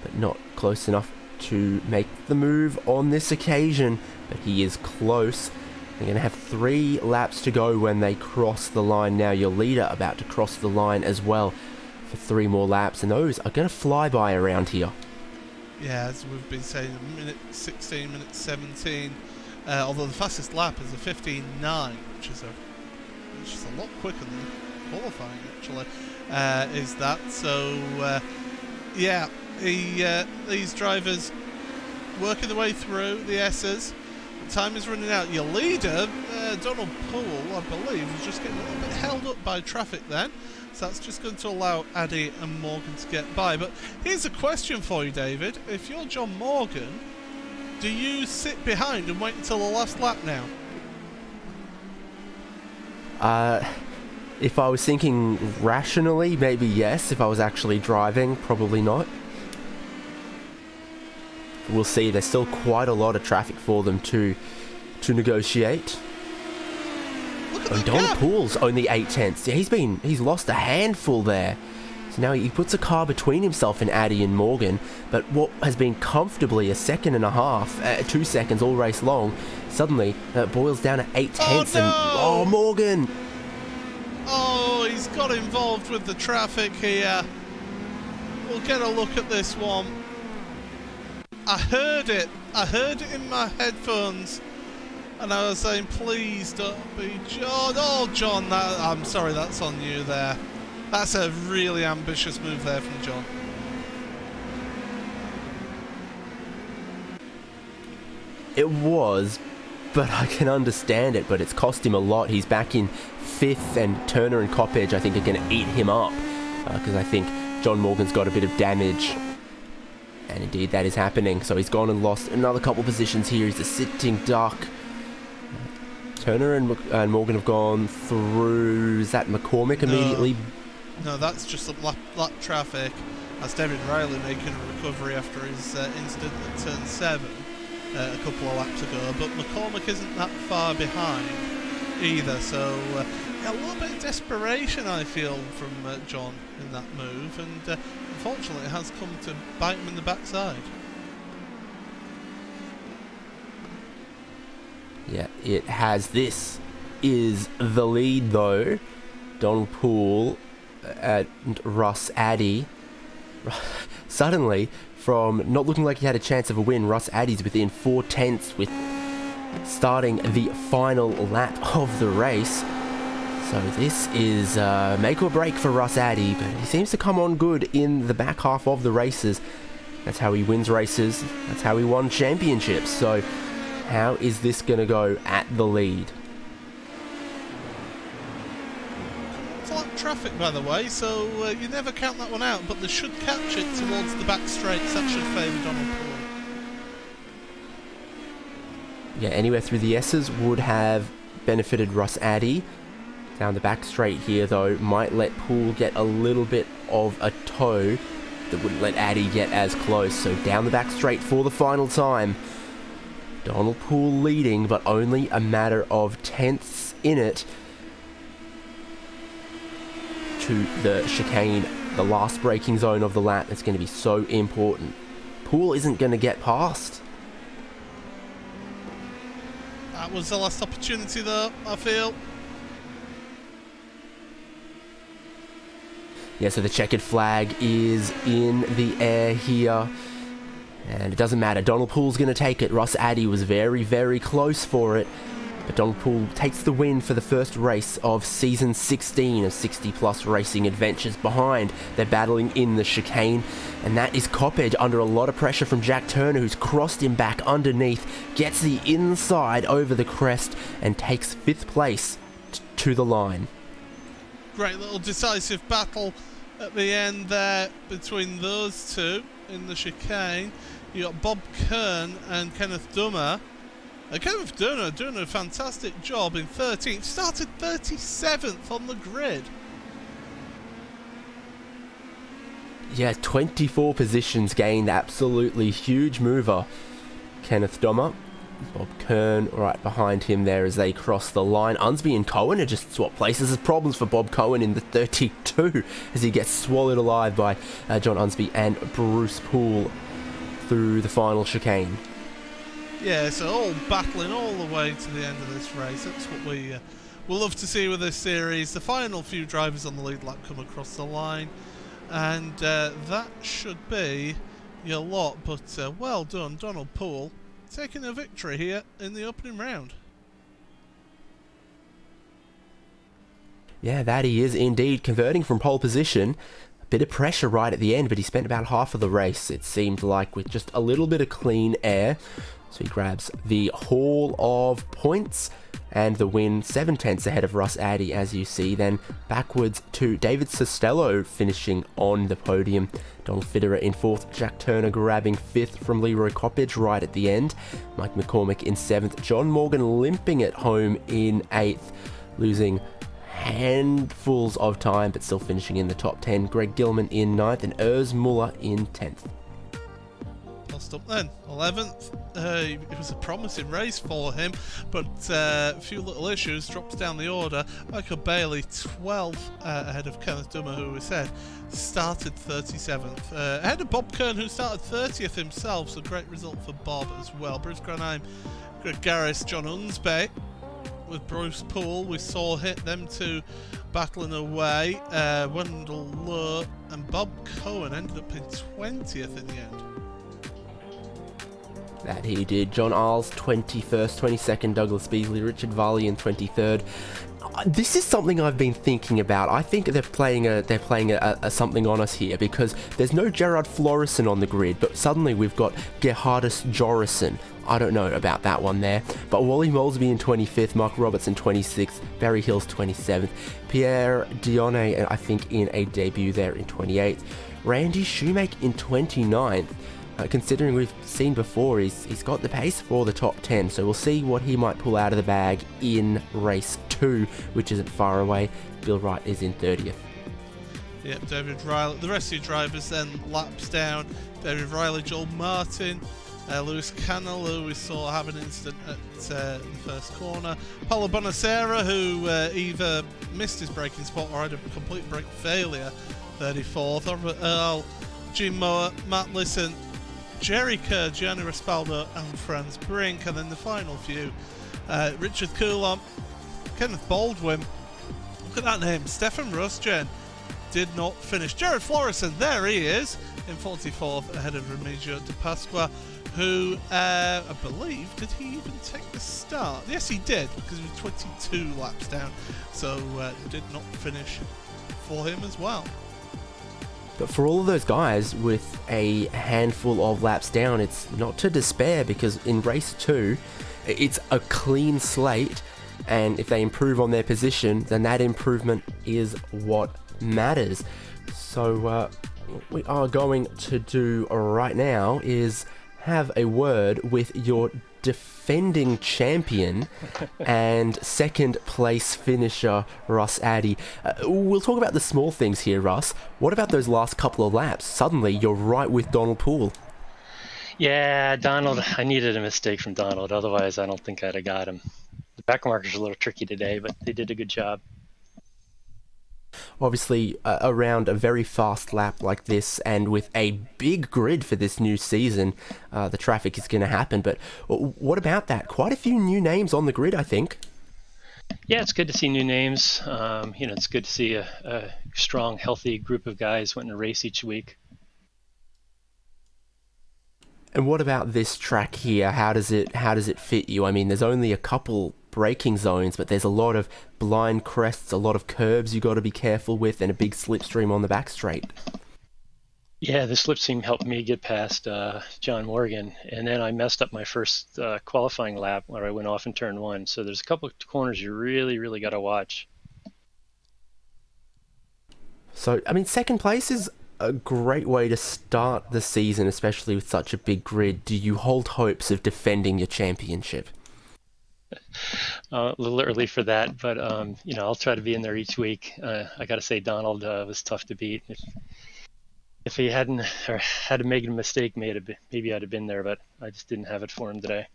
but not close enough to make the move on this occasion. But he is close. They're going to have 3 laps to go when they cross the line. Now your leader about to cross the line as well for 3 more laps, and those are going to fly by around here.
Yeah, as we've been saying, minute 16, minute 17. Although the fastest lap is a 15.9, which is a lot quicker than qualifying actually. Is that so? Yeah, these drivers working their way through the S's. Time is running out. Your leader, Donald Poole, I believe, was just getting a little bit held up by traffic then. So that's just going to allow Addy and Morgan to get by. But here's a question for you, David. If you're John Morgan, do you sit behind and wait until the last lap now?
If I was thinking rationally, maybe yes. If I was actually driving, probably not. We'll see. There's still quite a lot of traffic for them to negotiate. And Donald Poole's only 8 tenths. Yeah, he's lost a handful there. So now he puts a car between himself and Addy and Morgan. But what has been comfortably a second and a half, 2 seconds all race long, suddenly boils down to 8 tenths.
No!
And Morgan!
Oh, he's got involved with the traffic here. We'll get a look at this one. I heard it in my headphones, and I was saying, please don't be John. Oh, John, I'm sorry, that's on you there. That's a really ambitious move there from John.
It was, but I can understand it, but it's cost him a lot. He's back in 5th, and Turner and Coppedge, I think, are going to eat him up, because I think John Morgan's got a bit of damage. And indeed, that is happening. So he's gone and lost another couple positions here. He's a sitting duck. Turner and Morgan have gone through. Is that McCormick immediately?
No, that's just the lap traffic. That's David Riley making a recovery after his incident at turn 7 a couple of laps ago. But McCormick isn't that far behind either. So a little bit of desperation, I feel, from John in that move. And unfortunately, it has come to bite him in the backside.
Yeah, it has. This is the lead, though. Donald Poole and Russ Addy. Suddenly, from not looking like he had a chance of a win, Russ Addy's within 4 tenths with starting the final lap of the race. So this is make or break for Russ Addy, but he seems to come on good in the back half of the races. That's how he wins races. That's how he won championships. So how is this going to go at the lead?
Flat traffic, by the way, so you never count that one out, but they should catch it towards the back straights. That should favour Donald Poole.
Yeah, anywhere through the S's would have benefited Russ Addy. Down the back straight here, though, might let Poole get a little bit of a toe that wouldn't let Addy get as close. So down the back straight for the final time. Donald Poole leading, but only a matter of tenths in it to the chicane, the last braking zone of the lap. It's going to be so important. Poole isn't going to get past.
That was the last opportunity, though, I feel.
Yeah, so the checkered flag is in the air here. And it doesn't matter. Donald Poole's going to take it. Ross Addy was very, very close for it. But Donald Poole takes the win for the first race of season 16 of 60 Plus Racing Adventures. Behind, they're battling in the chicane, and that is Coppedge under a lot of pressure from Jack Turner, who's crossed him back underneath, gets the inside over the crest, and takes 5th place to the line.
Great little decisive battle at the end there between those two in the chicane. You got Bob Kern and Kenneth Dummer. Kenneth Dummer doing a fantastic job in 13th. Started 37th on the grid.
Yeah, 24 positions gained. Absolutely huge mover. Kenneth Dummer. Bob Kern right behind him there as they cross the line. Unsby and Cohen are just swapped places. There's problems for Bob Cohen in the 32 as he gets swallowed alive by John Unsby and Bruce Poole through the final chicane.
Yeah, so all battling all the way to the end of this race. That's what we'll love to see with this series. The final few drivers on the lead lap come across the line, and that should be your lot. But well done, Donald Poole, taking a victory here in the opening round.
Yeah, that he is indeed, converting from pole position. A bit of pressure right at the end, but he spent about half of the race, it seemed like, with just a little bit of clean air. So he grabs the haul of points and the win, 7/10 ahead of Ross Addy, as you see. Then backwards to David Costello finishing on the podium. Donald Fitterer in 4th, Jack Turner grabbing 5th from Leroy Coppedge right at the end. Mike McCormick in 7th, John Morgan limping at home in 8th, losing handfuls of time but still finishing in the top 10. Greg Gilman in 9th and Urs Muller in 10th.
Lost up then, 11th. It was a promising race for him, but a few little issues, drops down the order. Michael Bailey, 12th, ahead of Kenneth Dummer, who we said started 37th. Ahead of Bob Kern, who started 30th himself, so great result for Bob as well. Bruce Granheim, Greg Garris, John Unsby with Bruce Poole. We saw them two battling away. Wendell Lowe and Bob Cohen ended up in 20th in the end.
That he did. John Isles 21st, 22nd, Douglas Beasley, Richard Varley in 23rd. This is something I've been thinking about. I think they're playing a something on us here, because there's no Gerard Florison on the grid, but suddenly we've got Gerhardus Jorison. I don't know about that one there. But Wally Molesby in 25th, Mark Roberts in 26th, Barry Hills 27th, Pierre Dionne, I think, in a debut there in 28th, Randy Shoemake in 29th. Considering we've seen before, he's got the pace for the top 10, so we'll see what he might pull out of the bag in race 2, which isn't far away. Bill Wright is in 30th.
Yep, David Riley. The rest of your drivers then laps down. David Riley, Joel Martin, Lewis Cannell, who we saw have an incident at the first corner. Paulo Bonacera, who either missed his braking spot or had a complete brake failure, 34th. Robert Earl, Jim Moore, Matt Lisson, Jerry Kerr, Gianni Respaldo and Franz Brink. And then the final few, Richard Coulomb, Kenneth Baldwin, look at that name, Stefan Rosgen did not finish. Jared Florison, there he is, in 44th ahead of Remigio de Pasqua, who I believe, did he even take the start? Yes, he did, because he was 22 laps down, so did not finish for him as well.
But for all of those guys with a handful of laps down, it's not to despair, because in race 2, it's a clean slate, and if they improve on their position, then that improvement is what matters. So what we are going to do right now is have a word with your defending champion and second place finisher, Ross Addy. We'll talk about the small things here, Russ. What about those last couple of laps? Suddenly you're right with Donald Poole.
Yeah, Donald, I needed a mistake from Donald, otherwise I don't think I'd have got him. The back markers are a little tricky today, but they did a good job.
Obviously, around a very fast lap like this, and with a big grid for this new season, the traffic is going to happen. But what about that? Quite a few new names on the grid, I think.
Yeah, it's good to see new names. It's good to see a strong, healthy group of guys wanting to race each week.
And what about this track here? How does it fit you? I mean, there's only a couple braking zones, but there's a lot of blind crests, a lot of curbs you got to be careful with, and a big slipstream on the back straight.
Yeah, the slipstream helped me get past John Morgan, and then I messed up my first qualifying lap where I went off in turn 1. So there's a couple of corners you really, really got to watch.
So, I mean, second place is a great way to start the season, especially with such a big grid. Do you hold hopes of defending your championship?
A little early for that, but I'll try to be in there each week. I got to say, Donald was tough to beat. If he hadn't or had made a mistake, maybe I'd have been there, but I just didn't have it for him today.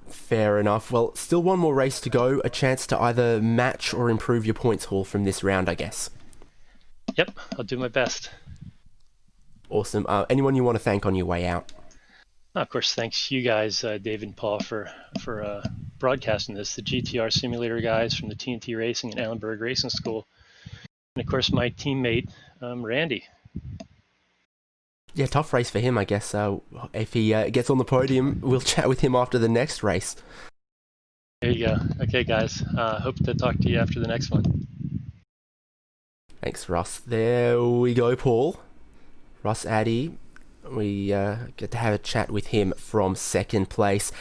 Fair enough. Well, still one more race to go, a chance to either match or improve your points haul from this round, I guess.
Yep, I'll do my best.
Awesome. Anyone you want to thank on your way out?
Of course, thanks you guys, David and Paul, for broadcasting this. The GTR simulator guys from the TNT Racing and Allenberg Racing School. And of course, my teammate, Randy.
Yeah, tough race for him, I guess. If he gets on the podium, we'll chat with him after the next race.
There you go. Okay, guys. Hope to talk to you after the next one.
Thanks, Russ. There we go, Paul. Russ Addy. We get to have a chat with him from second place.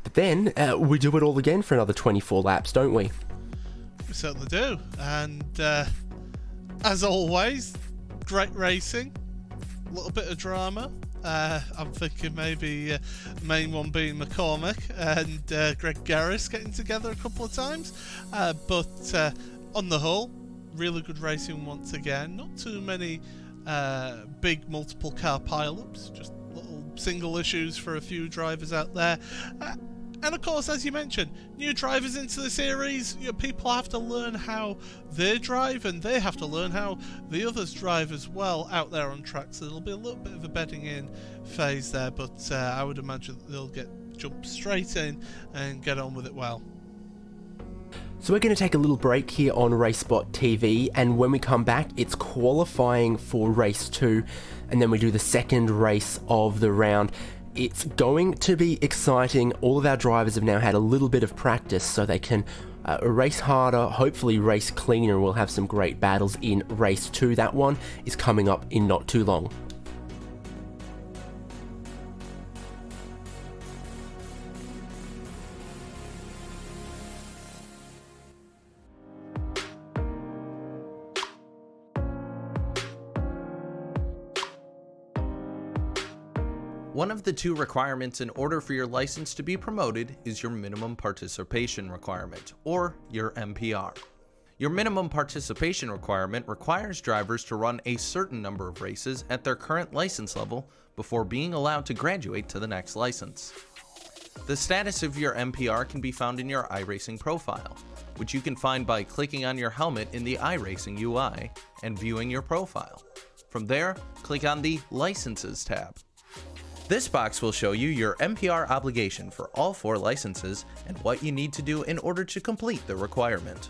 But then we do it all again for another 24 laps, don't we?
We certainly do. And as always, great racing. A little bit of drama. I'm thinking maybe main one being McCormick and Greg Garris getting together a couple of times. But on the whole, really good racing once again. Not too many big multiple car pileups, just little single issues for a few drivers out there. And of course, as you mentioned, new drivers into the series, people have to learn how they drive, and they have to learn how the others drive as well out there on track. So there'll be a little bit of a bedding in phase there, but I would imagine that they'll jump straight in and get on with it well.
So we're going to take a little break here on RaceSpotTV, and when we come back, it's qualifying for race 2, and then we do the second race of the round. It's going to be exciting. All of our drivers have now had a little bit of practice so they can race harder, hopefully race cleaner. We'll have some great battles in race 2. That one is coming up in not too long.
One of the two requirements in order for your license to be promoted is your minimum participation requirement, or your MPR. Your minimum participation requirement requires drivers to run a certain number of races at their current license level before being allowed to graduate to the next license. The status of your MPR can be found in your iRacing profile, which you can find by clicking on your helmet in the iRacing UI and viewing your profile. From there, click on the Licenses tab. This box will show you your MPR obligation for all 4 licenses and what you need to do in order to complete the requirement.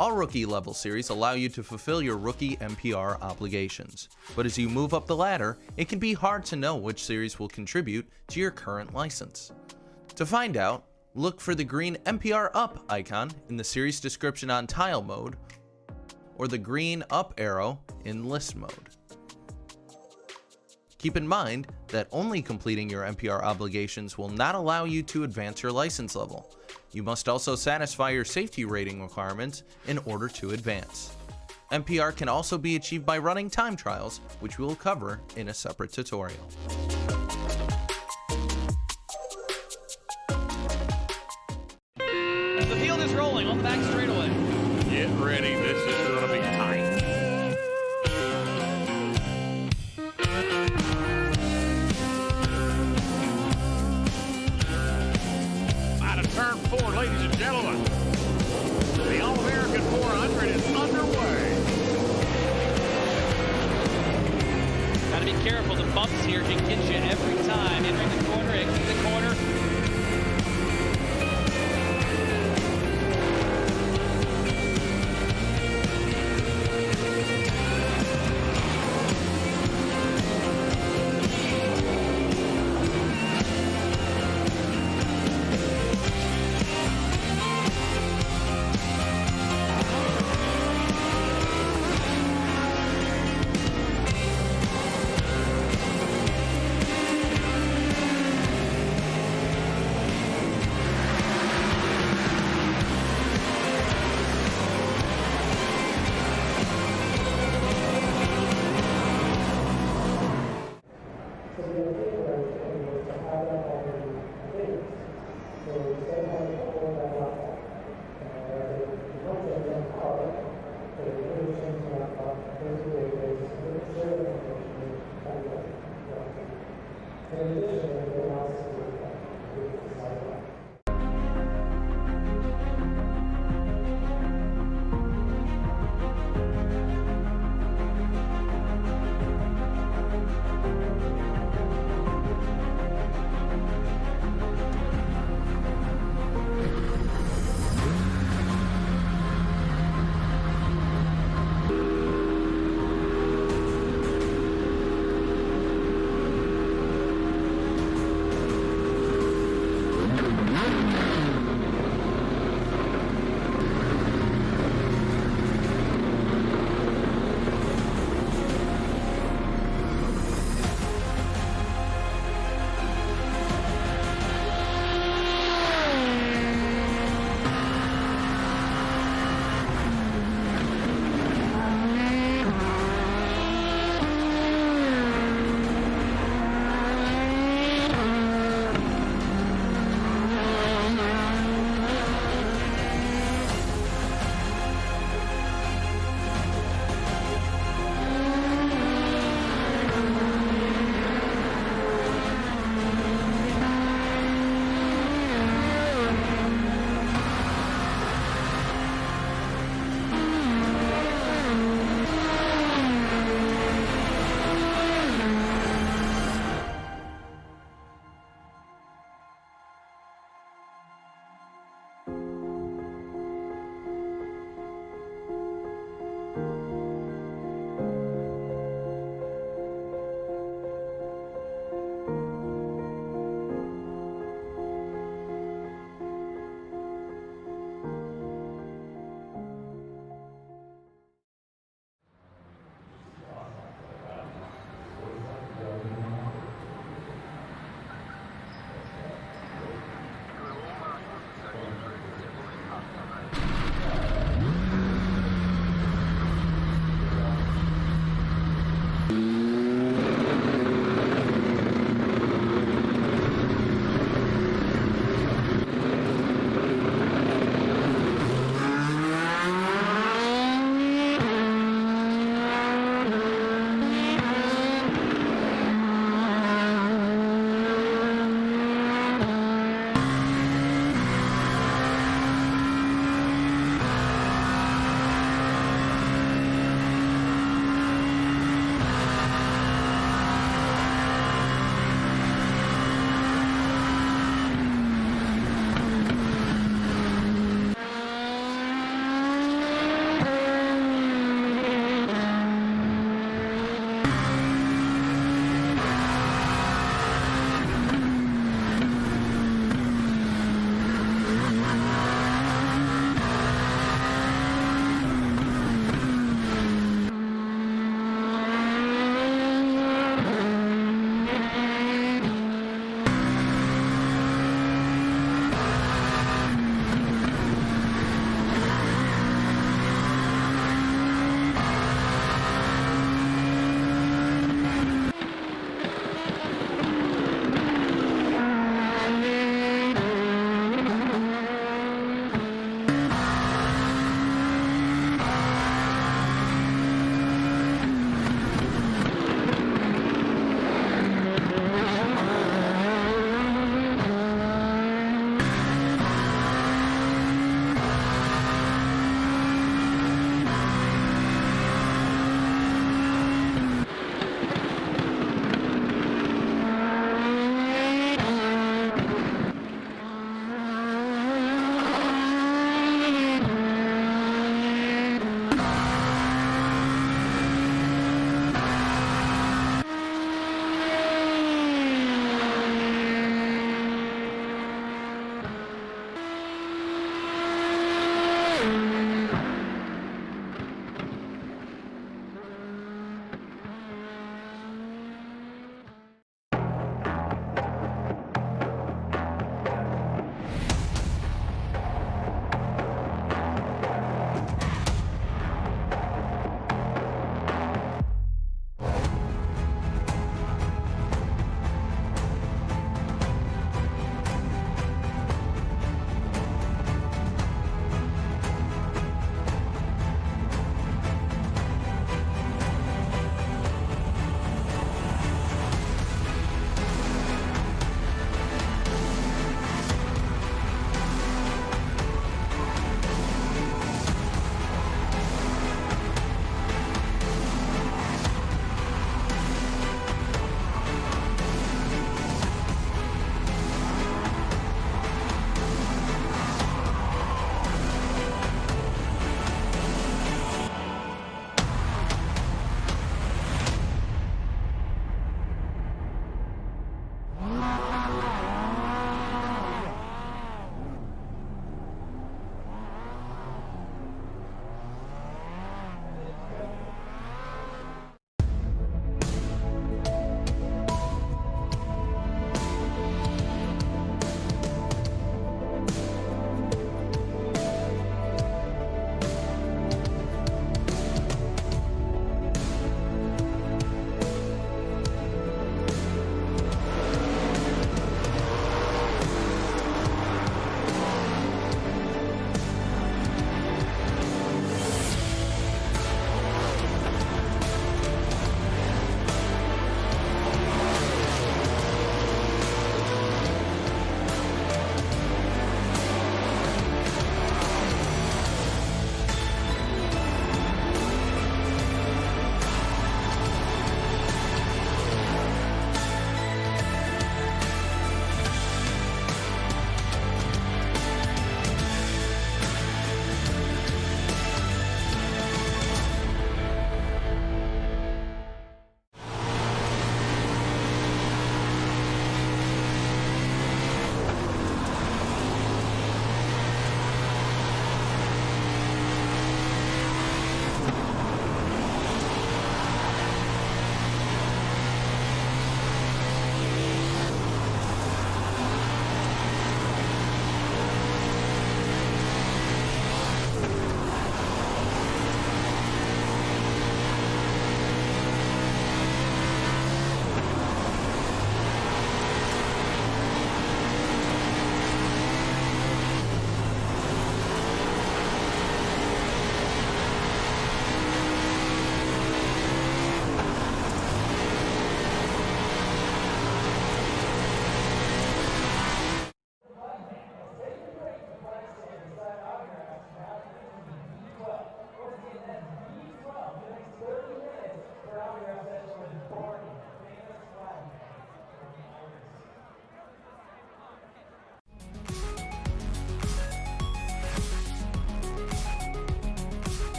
All rookie level series allow you to fulfill your rookie MPR obligations, but as you move up the ladder, it can be hard to know which series will contribute to your current license. To find out, look for the green MPR Up icon in the series description on Tile mode, or the green Up arrow in List mode. Keep in mind that only completing your MPR obligations will not allow you to advance your license level. You must also satisfy your safety rating requirements in order to advance. MPR can also be achieved by running time trials, which we will cover in a separate tutorial.
The field is rolling on the back straightaway.
Get ready, this is going to be tight. Turn 4, ladies and gentlemen. The All-American 400 is underway.
Gotta be careful. The bumps here can get you every time. Entering the corner, exiting the corner.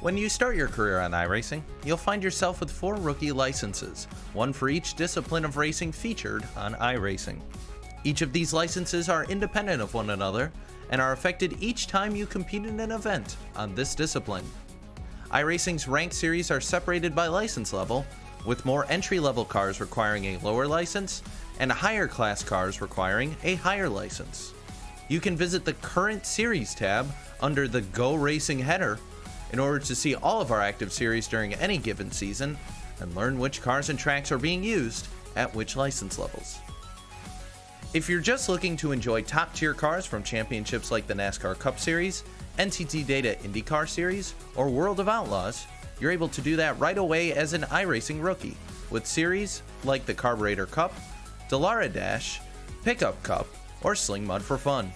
When you start your career on iRacing, you'll find yourself with 4 rookie licenses, one for each discipline of racing featured on iRacing. Each of these licenses are independent of one another and are affected each time you compete in an event on this discipline. iRacing's ranked series are separated by license level, with more entry-level cars requiring a lower license and higher class cars requiring a higher license. You can visit the Current Series tab under the Go Racing header in order to see all of our active series during any given season and learn which cars and tracks are being used at which license levels. If you're just looking to enjoy top-tier cars from championships like the NASCAR Cup Series, NTT Data IndyCar Series, or World of Outlaws, you're able to do that right away as an iRacing rookie with series like the Carburetor Cup, Dallara Dash, Pickup Cup, or Sling Mud for Fun.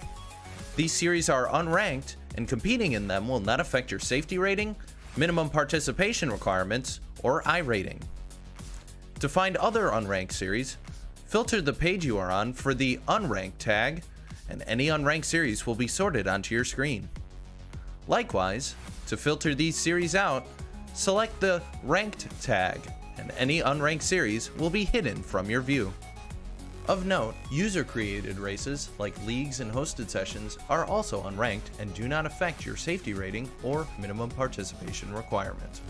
These series are unranked, and competing in them will not affect your safety rating, minimum participation requirements, or iRating. To find other unranked series, filter the page you are on for the Unranked tag, and any unranked series will be sorted onto your screen. Likewise, to filter these series out, select the Ranked tag, and any unranked series will be hidden from your view. Of note, user-created races, like leagues and hosted sessions, are also unranked and do not affect your safety rating or minimum participation requirement.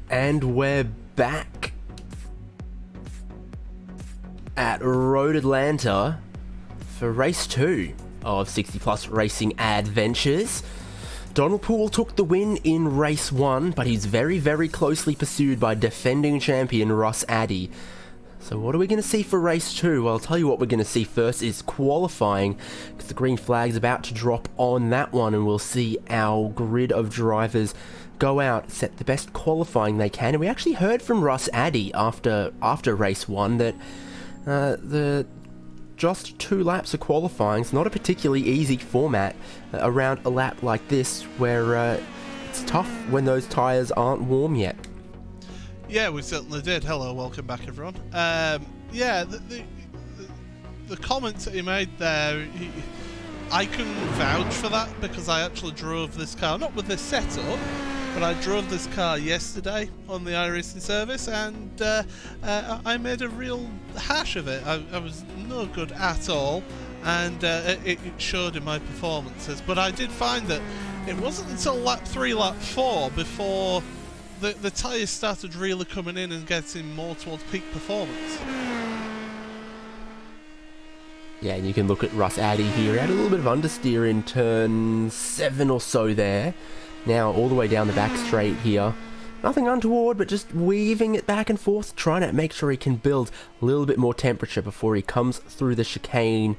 And we're back at Road Atlanta for race 2 of 60 Plus Racing Adventures. Donald Poole took the win in race 1, but he's very, very closely pursued by defending champion Ross Addy. So what are we going to see for race 2? Well, I'll tell you what we're going to see first is qualifying, because the green flag's about to drop on that one, and we'll see our grid of drivers go out, set the best qualifying they can. And we actually heard from Russ Addy after race 1 that the just 2 laps of qualifying is not a particularly easy format around a lap like this, where it's tough when those tyres aren't warm yet.
Yeah, we certainly did. Hello, welcome back, everyone. Yeah, the comments that he made there, I can vouch for that because I actually drove this car, not with this setup, but I drove this car yesterday on the iRacing service, and I made a real hash of it. I was no good at all, and it showed in my performances. But I did find that it wasn't until lap 3, lap 4 before the tyres started really coming in and getting more towards peak performance.
Yeah, and you can look at Russ Addy here. He had a little bit of understeer in turn 7 or so there. Now all the way down the back straight here. Nothing untoward, but just weaving it back and forth, trying to make sure he can build a little bit more temperature before he comes through the chicane.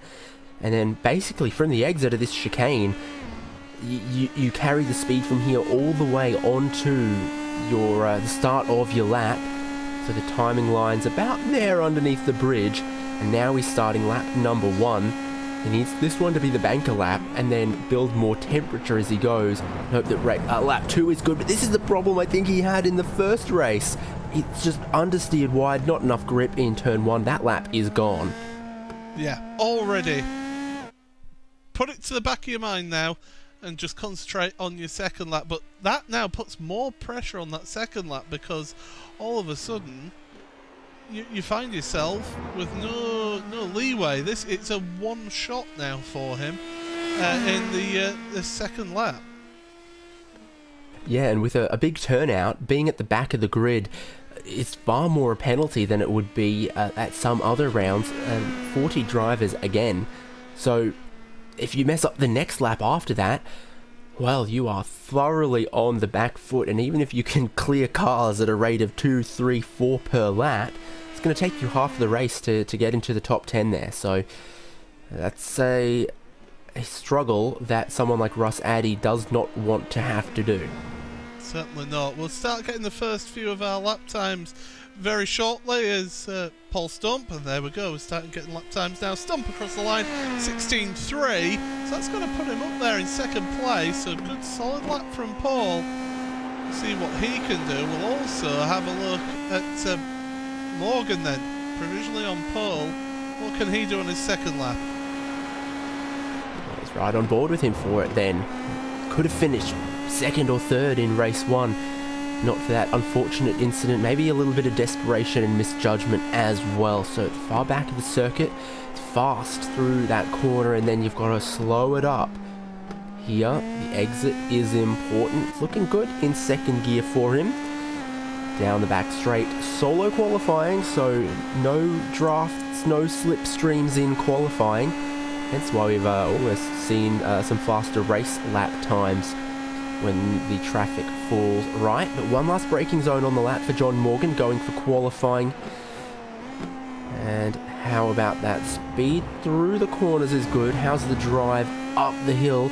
And then basically from the exit of this chicane, you carry the speed from here all the way onto your the start of your lap. So the timing line's about there underneath the bridge. And now he's starting lap number 1. He needs this one to be the banker lap and then build more temperature as he goes. Hope that lap 2 is good, but this is the problem I think he had in the first race. It's just understeered wide, not enough grip in turn 1. That lap is gone.
Yeah, already. Put it to the back of your mind now and just concentrate on your second lap. But that now puts more pressure on that second lap because all of a sudden you find yourself with no leeway. It's a one shot now for him in the second lap.
Yeah, and with a big turnout, being at the back of the grid, it's far more a penalty than it would be at some other rounds. 40 drivers again. So if you mess up the next lap after that, well, you are thoroughly on the back foot. And even if you can clear cars at a rate of 2, 3, 4 per lap, it's going to take you half the race to get into the top 10 there. So that's a struggle that someone like Russ Addy does not want to have to do.
Certainly not. We'll start getting the first few of our lap times very shortly as Paul Stump, and there we go, we're starting getting lap times now. Stump across the line, 16.3, so that's going to put him up there in second place. So good solid lap from Paul. See what he can do. We'll also have a look at Morgan then, provisionally on pole. What can he do on his second lap?
He's right on board with him for it then. Could have finished second or third in race 1. Not for that unfortunate incident. Maybe a little bit of desperation and misjudgment as well. So far back of the circuit, it's fast through that corner, and then you've got to slow it up. Here, the exit is important. It's looking good in second gear for him. Down the back straight, solo qualifying, so no drafts, no slipstreams in qualifying. Hence why we've almost seen some faster race lap times when the traffic falls right. But one last braking zone on the lap for John Morgan, going for qualifying. And how about that speed through the corners is good. How's the drive up the hill?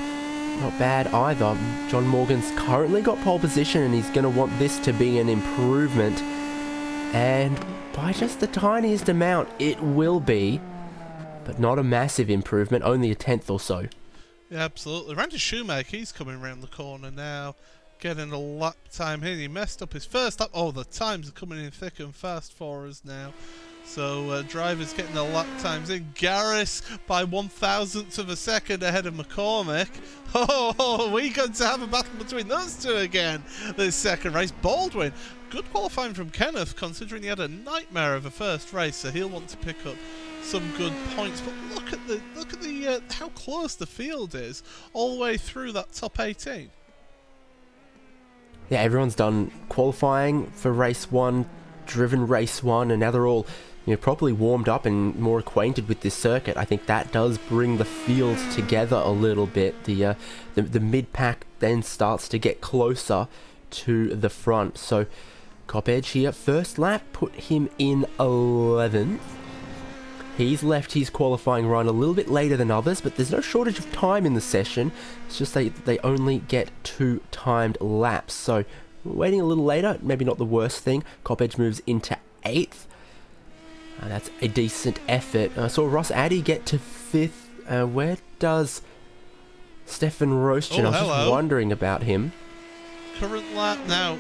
Not bad either. John Morgan's currently got pole position, and he's going to want this to be an improvement. And by just the tiniest amount, it will be. But not a massive improvement, only a 10th or so.
Yeah, absolutely. Randy Shoemaker, he's coming around the corner now, getting a lap time here. He messed up his first lap. Oh, the times are coming in thick and fast for us now. So drivers getting their lap times in. Garris by 1,000th of a second ahead of McCormick. Oh, we're going to have a battle between those two again this second race. Baldwin, good qualifying from Kenneth, considering he had a nightmare of a first race, so he'll want to pick up some good points. But look at the how close the field is all the way through that top 18.
Yeah, everyone's done qualifying for race 1, driven race 1, and now they're all properly warmed up and more acquainted with this circuit. I think that does bring the field together a little bit. The mid-pack then starts to get closer to the front. So Cop Edge here, first lap, put him in 11th. He's left his qualifying run a little bit later than others, but there's no shortage of time in the session. It's just they only get 2 timed laps. So waiting a little later, maybe not the worst thing. Coppedge moves into 8th. That's a decent effort. I saw Ross Addy get to 5th. Where does Stefan Roschen? I was just wondering about him.
Current lap now.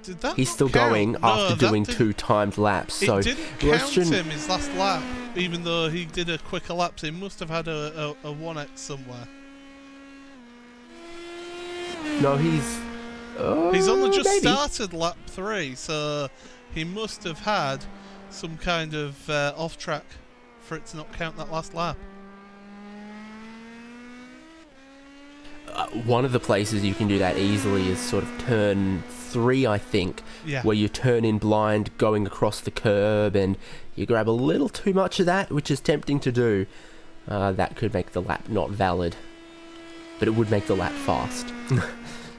Did that
He's still
count?
going
No,
after
that
doing
didn't-
2 timed laps. So
It didn't count
Roschen,
him his last lap, even though he did a quicker lap. So he must have had a 1x somewhere.
no, he's
He's only just
maybe.
started lap 3, so he must have had some kind of off track for it to not count that last lap.
One of the places you can do that easily is sort of turn 3, I think,
Yeah.
where you turn in blind going across the curb and you grab a little too much of that, which is tempting to do. That could make the lap not valid, but it would make the lap fast. So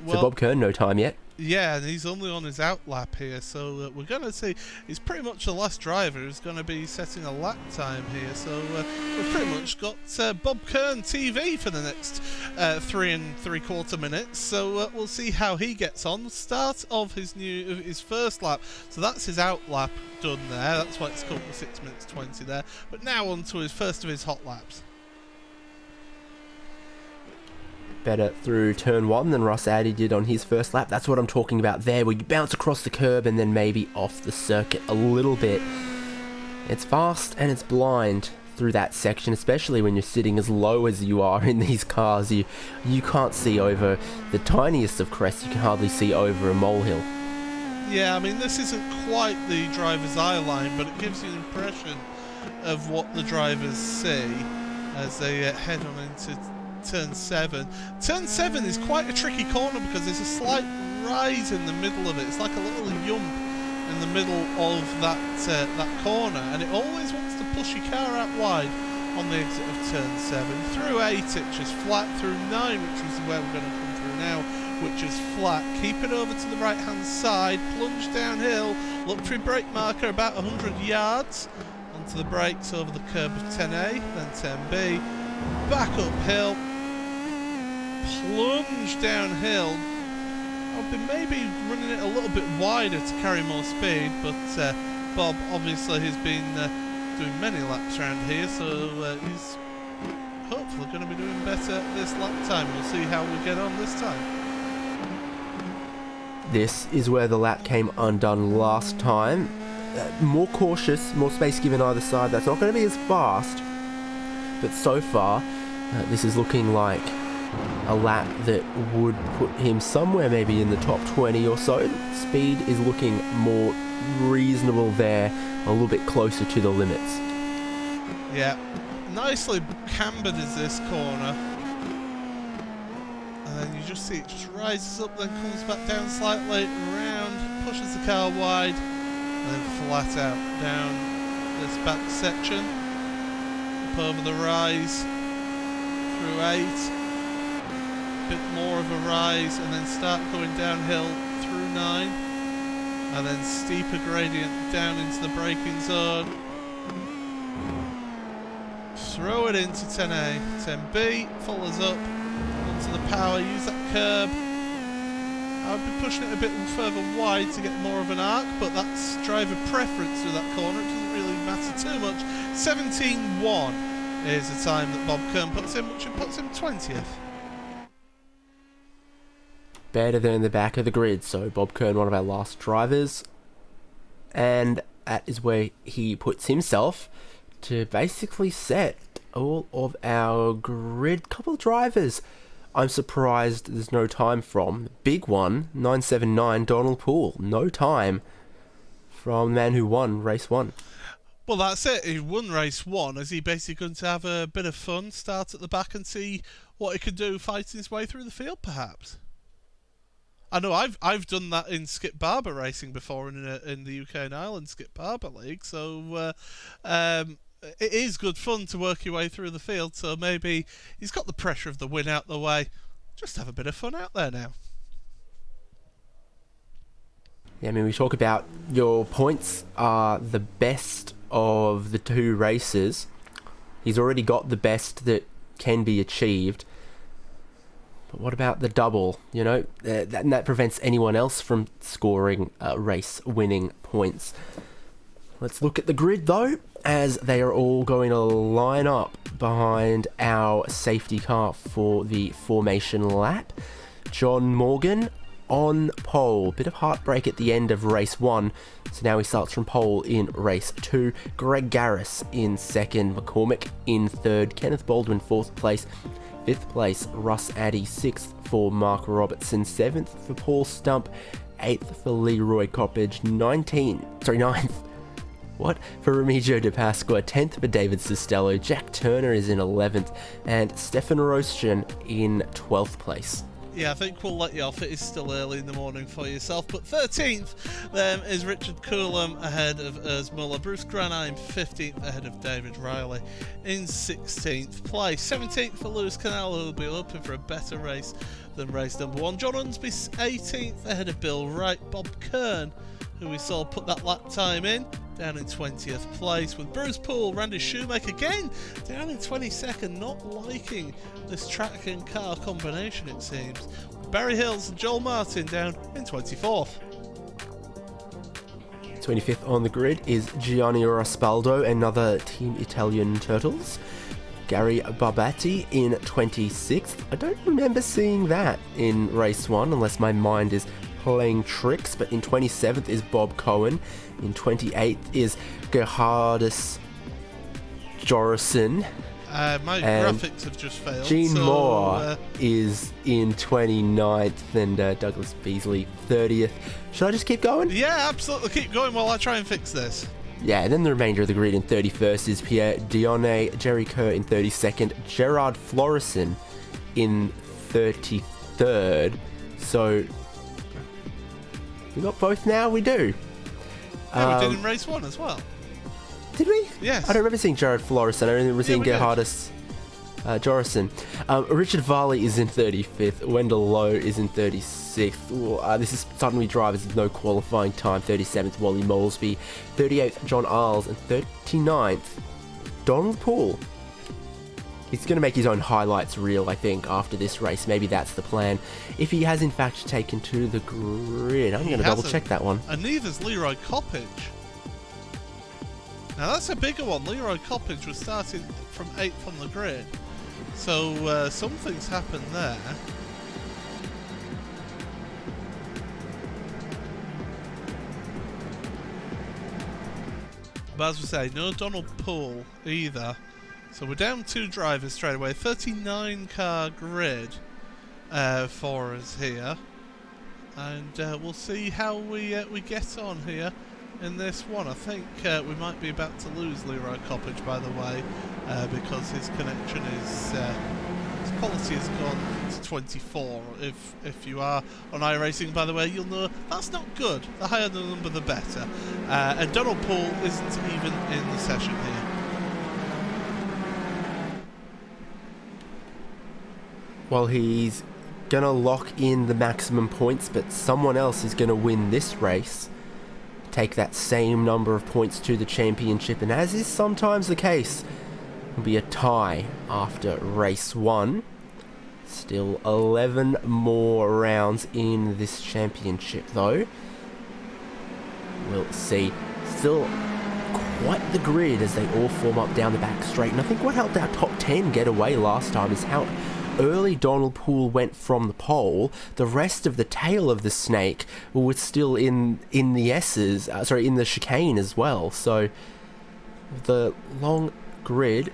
Well,
Bob Kern, no time yet.
yeah, and he's only on his out lap here, so we're going to see he's pretty much the last driver who's going to be setting a lap time here. So we've pretty much got Bob Kern TV for the next 3 3/4 minutes. So we'll see how he gets on. Start of his first lap. So that's his out lap done there. That's why it's called the 6 minutes 20 there. But now on to his first of his hot laps.
Better through turn 1 than Ross Addy did on his first lap. That's what I'm talking about there, where you bounce across the curb and then maybe off the circuit a little bit. It's fast and it's blind through that section, especially when you're sitting as low as you are in these cars. You can't see over the tiniest of crests. You can hardly see over a molehill.
Yeah, I mean, this isn't quite the driver's eye line, but it gives you an impression of what the drivers see as they head on into turn 7. Turn 7 is quite a tricky corner because there's a slight rise in the middle of it. It's like a little yump in the middle of that corner, and it always wants to push your car out wide on the exit of turn 7. Through 8 it's just flat, through 9, which is where we're going to come through now, which is flat. Keep it over to the right hand side, plunge downhill, look for your brake marker about 100 yards, onto the brakes over the curb of 10A, then 10B, back uphill, plunge downhill. I'll be maybe running it a little bit wider to carry more speed, but Bob obviously has been doing many laps around here, so he's hopefully going to be doing better this lap time. We'll see how we get on this time.
This is where the lap came undone last time. More cautious, more space given either side. That's not going to be as fast, but so far this is looking like a lap that would put him somewhere maybe in the top 20 or so. Speed is looking more reasonable there, a little bit closer to the limits.
Yeah, nicely cambered is this corner, and then you just see it just rises up, then comes back down slightly, around, pushes the car wide, and then flat out down this back section, up over the rise, through 8, bit more of a rise, and then start going downhill through 9, and then steeper gradient down into the braking zone. Throw it into 10A, 10B, follows up onto the power, use that curb. I would be pushing it a bit further wide to get more of an arc, but that's driver preference through that corner. It doesn't really matter too much. 17.1 is the time that Bob Kern puts in, which puts him 20th.
Better than the back of the grid, so Bob Kern, one of our last drivers, and that is where he puts himself to basically set all of our grid. Couple of drivers I'm surprised there's no time from. Big one, 979, Donald Poole, no time from the man who won race 1.
Well, that's it. He won race 1. Is he basically going to have a bit of fun, start at the back and see what he can do fighting his way through the field, perhaps? I know I've done that in Skip Barber racing before in the UK and Ireland Skip Barber League, so it is good fun to work your way through the field. So maybe he's got the pressure of the win out the way. Just have a bit of fun out there now.
Yeah, I mean, we talk about your points are the best of the two races. He's already got the best that can be achieved. But what about the double? You know, that prevents anyone else from scoring race-winning points. Let's look at the grid, though, as they are all going to line up behind our safety car for the formation lap. John Morgan on pole. Bit of heartbreak at the end of race 1. So now he starts from pole in race 2. Greg Garris in 2nd. McCormick in 3rd. Kenneth Baldwin 4th place. 5th place, Russ Addy. 6th for Mark Robertson. 7th for Paul Stump. 8th for Leroy Coppage. 9th. What? For Remigio De Pasqua. 10th for David Sistello. Jack Turner is in 11th. And Stefan Rostjan in 12th place.
Yeah, I think we'll let you off. It is still early in the morning for yourself. But 13th is Richard Coulomb ahead of Urs Muller. Bruce Granheim 15th ahead of David Riley in 16th place. 17th for Lewis Canal, who will be hoping for a better race than race number 1. John Unsby 18th ahead of Bill Wright. Bob Kern, who we saw put that lap time in, down in 20th place, with Bruce Poole, Randy Shoemaker again down in 22nd, not liking this track and car combination, it seems. Barry Hills and Joel Martin down in 24th.
25th on the grid is Gianni Raspaldo, another Team Italian Turtles. Gary Barbatti in 26th. I don't remember seeing that in race 1, unless my mind is playing tricks, but in 27th is Bob Cohen. In 28th is Gerhardus Jorison.
My graphics have just failed.
Gene Moore is in 29th, and Douglas Beasley 30th. Should I just keep going?
Yeah, absolutely. Keep going while I try and fix this.
Yeah, then the remainder of the grid in 31st is Pierre Dionne, Jerry Kerr in 32nd, Gerard Florison in 33rd. So we got both now? We do.
Yeah, we did in race 1 as well.
Did we?
Yes.
I don't remember seeing Jared Florison. I remember seeing Gerhardus Jorison. Richard Varley is in 35th. Wendell Lowe is in 36th. Ooh, this is suddenly drivers with no qualifying time. 37th, Wally Molesby. 38th, John Arles. And 39th, Donald Poole. He's going to make his own highlights reel, I think, after this race. Maybe that's the plan. If he has, in fact, taken to the grid. I'm going to double-check that one.
And neither's Leroy Coppage. Now, that's a bigger one. Leroy Coppage was starting from 8th on the grid. So, something's happened there. But as we say, no Donald Poole either. So we're down 2 drivers straight away. 39 car grid for us here, and we'll see how we get on here in this one. I think we might be about to lose Leroy Coppage, by the way, because his connection is his quality has gone to 24. If you are on iRacing, by the way, you'll know that's not good. The higher the number, the better. And Donald Poole isn't even in the session here.
Well, he's going to lock in the maximum points, but someone else is going to win this race, take that same number of points to the championship, and as is sometimes the case, it'll be a tie after race 1. Still 11 more rounds in this championship, though. We'll see. Still quite the grid as they all form up down the back straight, and I think what helped our top 10 get away last time is how early Donald Poole went from the pole. The rest of the tail of the snake was still in the S's, in the chicane as well. So the long grid,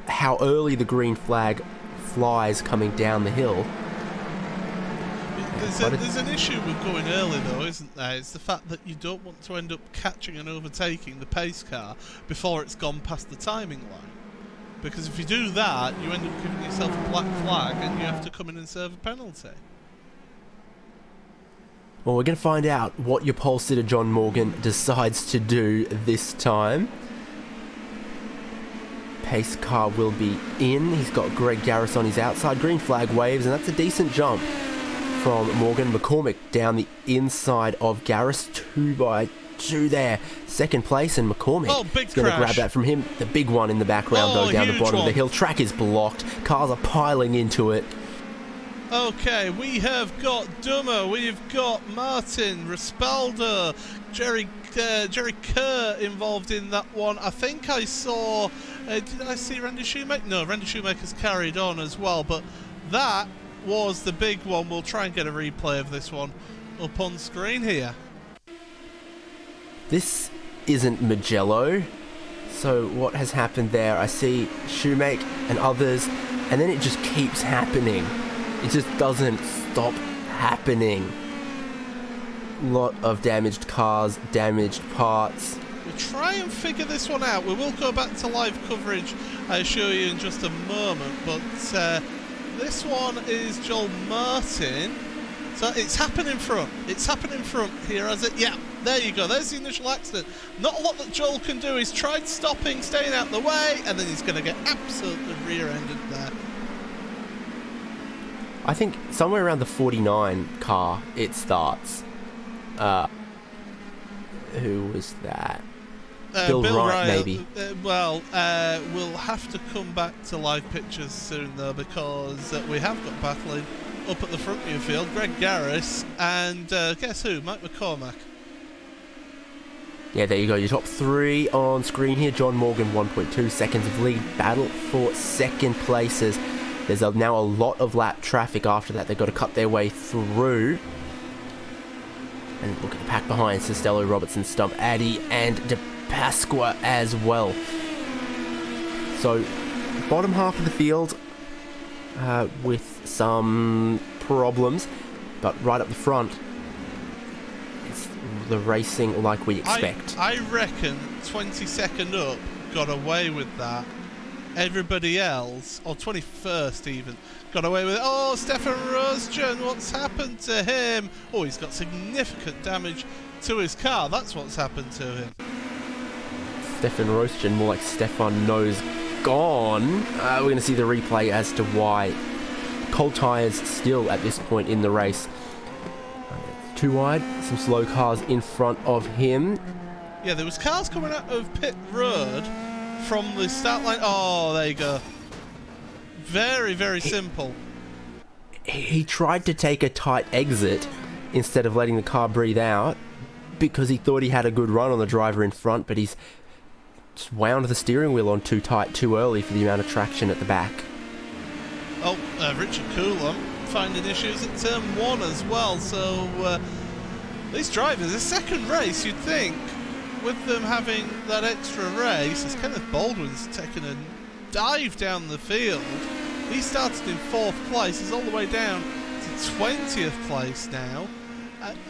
how early the green flag flies coming down the hill.
There's an issue with going early, though, isn't there? It's the fact that you don't want to end up catching and overtaking the pace car before it's gone past the timing line. Because if you do that, you end up giving yourself a black flag and you have to come in and serve a penalty.
Well, we're going to find out what your pole sitter John Morgan decides to do this time. Pace car will be in. He's got Greg Garris on his outside. Green flag waves, and that's a decent jump from Morgan. McCormick down the inside of Garris. 2 by two there. Second place, and McCormick is going to grab that from him. The big one in the background, though, down the bottom of the hill. Track is blocked. Cars are piling into it.
Okay, we have got Dummer, we've got Martin, Respaldo, Jerry Kerr involved in that one. I think I saw, did I see Randy Shoemaker? No, Randy Shoemaker's carried on as well, but that was the big one. We'll try and get a replay of this one up on screen here.
This isn't Mugello, so what has happened there? I see Shoemaker and others, and then it just keeps happening. It just doesn't stop happening. Lot of damaged cars, damaged parts.
We'll try and figure this one out. We will go back to live coverage, I assure you, in just a moment. But this one is Joel Martin. So it's happening front. It's happening front here, has it? Yeah, there you go. There's the initial accident. Not a lot that Joel can do. He's tried stopping, staying out the way, and then he's going to get absolutely rear-ended there.
I think somewhere around the 49 car it starts. Who was that? Bill Wright, maybe.
We'll have to come back to live pictures soon, though, because we have got battling up at the front of your field. Greg Garris and guess who? Mike McCormack.
Yeah, there you go. Your top three on screen here. John Morgan, 1.2 seconds of lead. Battle for second places. There's now a lot of lap traffic after that. They've got to cut their way through. And look at the pack behind. Costello, Robertson, Stump, Addy, and De Pasqua as well. So, bottom half of the field with some problems. But right up the front, it's the racing like we expect.
I reckon 22nd up got away with that. Everybody else, or 21st even, got away with it. Oh, Stefan Rosjan, what's happened to him? Oh, he's got significant damage to his car. That's what's happened to him.
Stefan Rosjan, more like Stefan Nose gone. We're going to see the replay as to why. Cold tyres still at this point in the race. Too wide, some slow cars in front of him.
Yeah, there was cars coming out of pit road from the start line. Oh, there you go. Very, very simple.
He tried to take a tight exit instead of letting the car breathe out because he thought he had a good run on the driver in front, but he's just wound the steering wheel on too tight too early for the amount of traction at the back.
Oh, Richard Coulomb finding issues at turn 1 as well. So these drivers, a second race, you'd think, with them having that extra race, as Kenneth Baldwin's taken a dive down the field. He started in 4th place, he's all the way down to 20th place now.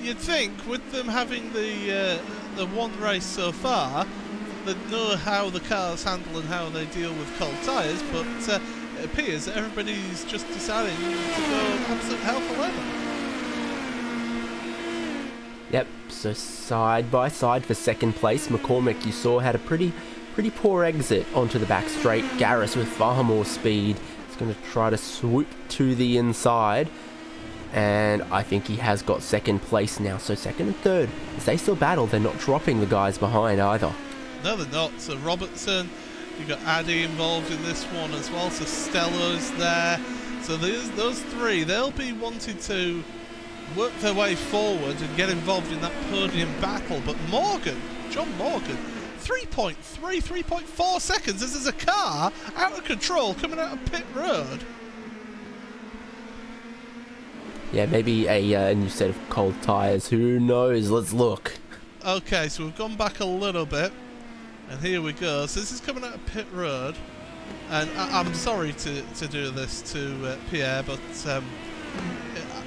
You'd think with them having the one race so far, they'd know how the cars handle and how they deal with cold tyres, but it appears that everybody's just deciding to go absolute hell for leather.
Yep, so side by side for second place. McCormick, you saw, had a pretty poor exit onto the back straight. Garris with far more speed is going to try to swoop to the inside. And I think he has got second place now. So second and third, as they still battle, they're not dropping the guys behind either.
No, they're not. So Robertson, you've got Addy involved in this one as well. So Stella's there. So those three, they'll be wanting to work their way forward and get involved in that podium battle. But Morgan, John Morgan, 3.4 seconds as there's a car out of control coming out of pit road.
Yeah, maybe a new set of cold tyres. Who knows? Let's look.
Okay, so we've gone back a little bit. And here we go. So this is coming out of pit road. And I'm sorry to do this to Pierre, but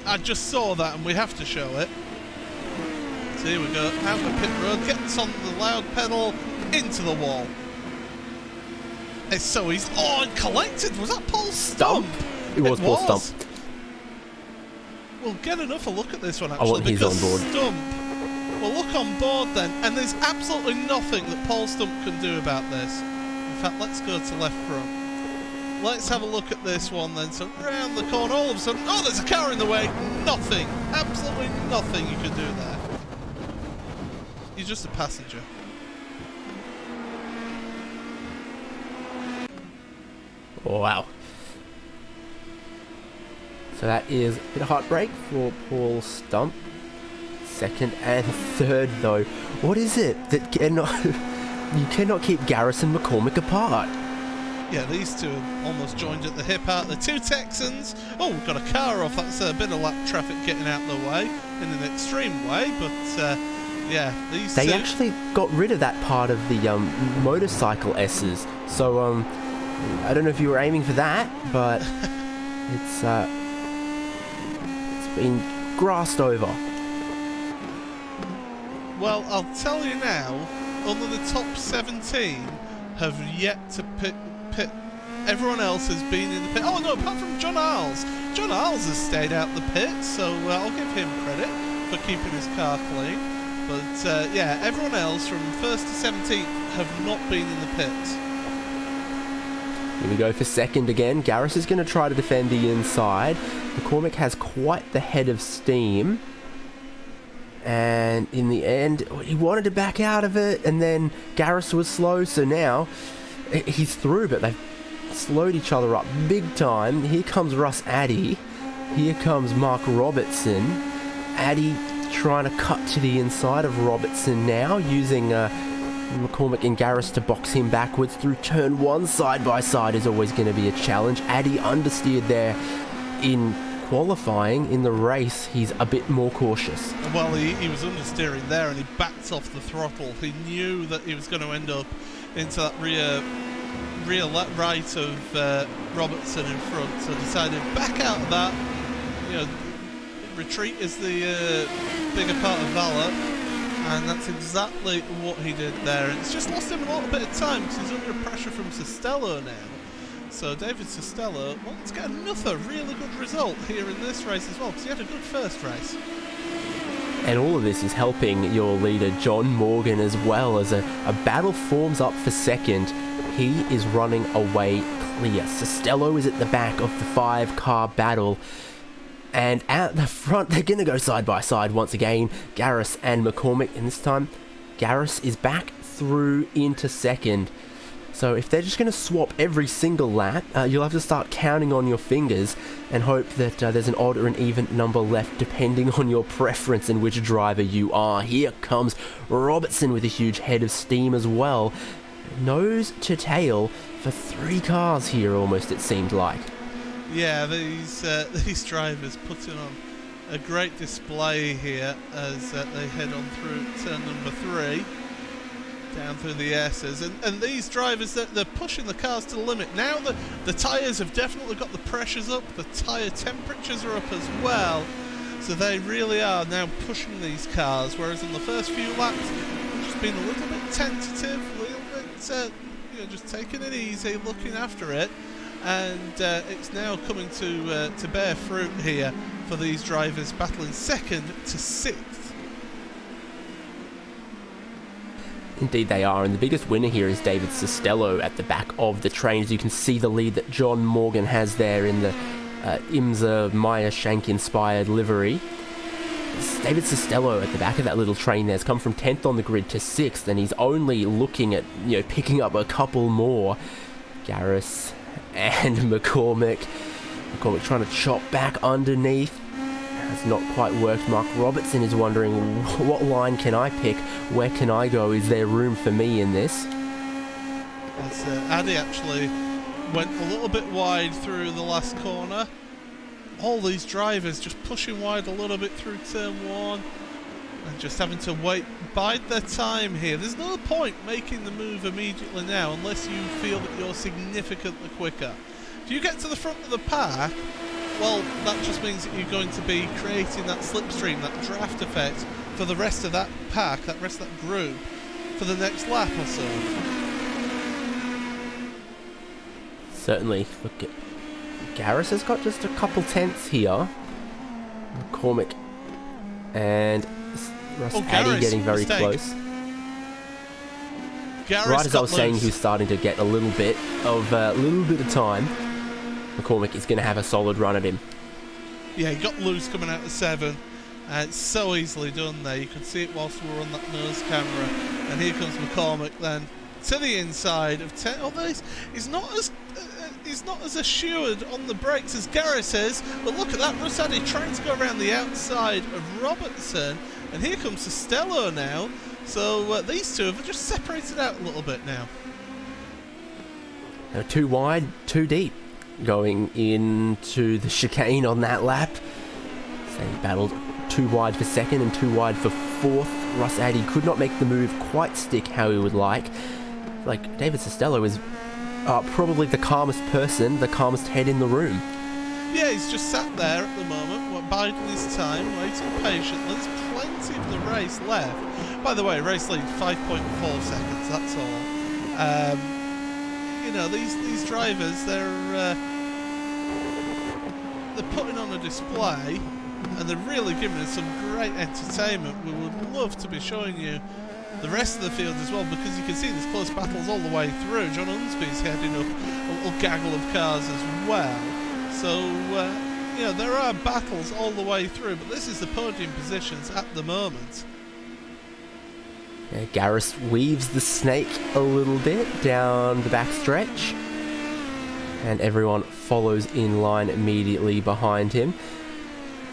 I just saw that and we have to show it. So here we go. Out of pit road. Gets on the loud pedal. Into the wall. It's so easy. Oh, and collected. Was that Paul Stump?
It was Paul Stump.
We'll get enough a look at this one actually.
I want his on board.
Stump. We'll look on board then, and there's absolutely nothing that Paul Stump can do about this. In fact, let's go to left front. Let's have a look at this one then. So round the corner, all of a sudden, oh, there's a car in the way. Nothing, absolutely nothing you can do there. He's just a passenger.
Wow. So that is a bit of heartbreak for Paul Stump. Second and third, though. What is it that you cannot keep Garris and McCormick apart?
Yeah, these two are almost joined at the hip out. The two Texans. Oh, we've got a car off. That's a bit of lap traffic getting out of the way in an extreme way. But yeah, these
They
two
actually got rid of that part of the motorcycle S's. So I don't know if you were aiming for that, but it's been grassed over.
Well, I'll tell you now, only the top 17 have yet to pit. Everyone else has been in the pit. Oh no, apart from John Isles. John Isles has stayed out the pit, so I'll give him credit for keeping his car clean. But yeah, everyone else from 1st to 17th have not been in the pits.
Here we go for second again. Garris is going to try to defend the inside. McCormick has quite the head of steam. And in the end, he wanted to back out of it, and then Garris was slow, so now he's through, but they've slowed each other up big time. Here comes Russ Addy. Here comes Mark Robertson. Addy trying to cut to the inside of Robertson now, using McCormick and Garris to box him backwards through turn one. Side by side is always going to be a challenge. Addy understeered there in qualifying. In the race, he's a bit more cautious.
Well, he was understeering there and he backed off the throttle. He knew that he was going to end up into that rear right of Robertson in front, so decided back out of that. You know, retreat is the bigger part of Valor, and that's exactly what he did there. And it's just lost him a little bit of time because he's under pressure from Costello now. So David Costello wants to get another really good result here in this race as well, because he had a good first race.
And all of this is helping your leader John Morgan as well, as a battle forms up for second. He is running away clear. Costello is at the back of the 5-car battle. And out the front, they're going to go side by side once again, Garris and McCormick. And this time, Garris is back through into second. So if they're just going to swap every single lap, you'll have to start counting on your fingers and hope that there's an odd or an even number left depending on your preference and which driver you are. Here comes Robertson with a huge head of steam as well. Nose to tail for 3 cars here almost, it seemed like.
Yeah, these drivers putting on a great display here as they head on through turn number 3. Down through the S's, and these drivers, they're pushing the cars to the limit. Now the tyres have definitely got the pressures up, the tyre temperatures are up as well, so they really are now pushing these cars, whereas in the first few laps they've just been a little bit tentative, a little bit just taking it easy, looking after it, and it's now coming to bear fruit here for these drivers, battling second to 6th.
Indeed they are, and the biggest winner here is David Costello at the back of the train. As you can see the lead that John Morgan has there in the IMSA Maya Shank inspired livery. David Costello at the back of that little train there has come from 10th on the grid to 6th, and he's only looking at picking up a couple more. Garris and McCormick trying to chop back underneath. Has not quite worked. Mark Robertson is wondering, what line can I pick? Where can I go? Is there room for me in this?
As Addy actually went a little bit wide through the last corner. All these drivers just pushing wide a little bit through turn 1 and just having to bide their time here. There's no point making the move immediately now unless you feel that you're significantly quicker. If you get to the front of the pack, well, that just means that you're going to be creating that slipstream, that draft effect for the rest of that pack, that rest of that group, for the next lap or so.
Certainly. Look at Garris has got just a couple tenths here. McCormick and Russ Addy getting very close. Right as I was saying, he was starting to get a little bit of time. McCormick is going to have a solid run at him.
Yeah, he got loose coming out of 7. It's so easily done there. You could see it whilst we were on that nose camera. And here comes McCormick then to the inside of he's not as assured on the brakes as Garris is, but look at that, Russadi trying to go around the outside of Robertson, and here comes Costello now, so these two have just separated out a little bit now.
They're too wide, too deep, going into the chicane on that lap. So he battled too wide for second and too wide for fourth. Russadi could not make the move quite stick how he would like. David Costello is probably the calmest person, the calmest head in the room.
Yeah, he's just sat there at the moment, biding his time, waiting patiently. There's plenty of the race left. By the way, race lead 5.4 seconds, that's all. You know, these drivers, they're putting on a display, and they're really giving us some great entertainment. We would love to be showing you the rest of the field as well, because you can see there's close battles all the way through. John Unsby's heading up a little gaggle of cars as well. So, you know, there are battles all the way through, but this is the podium positions at the moment.
Yeah, Garris weaves the snake a little bit down the back stretch, and everyone follows in line immediately behind him.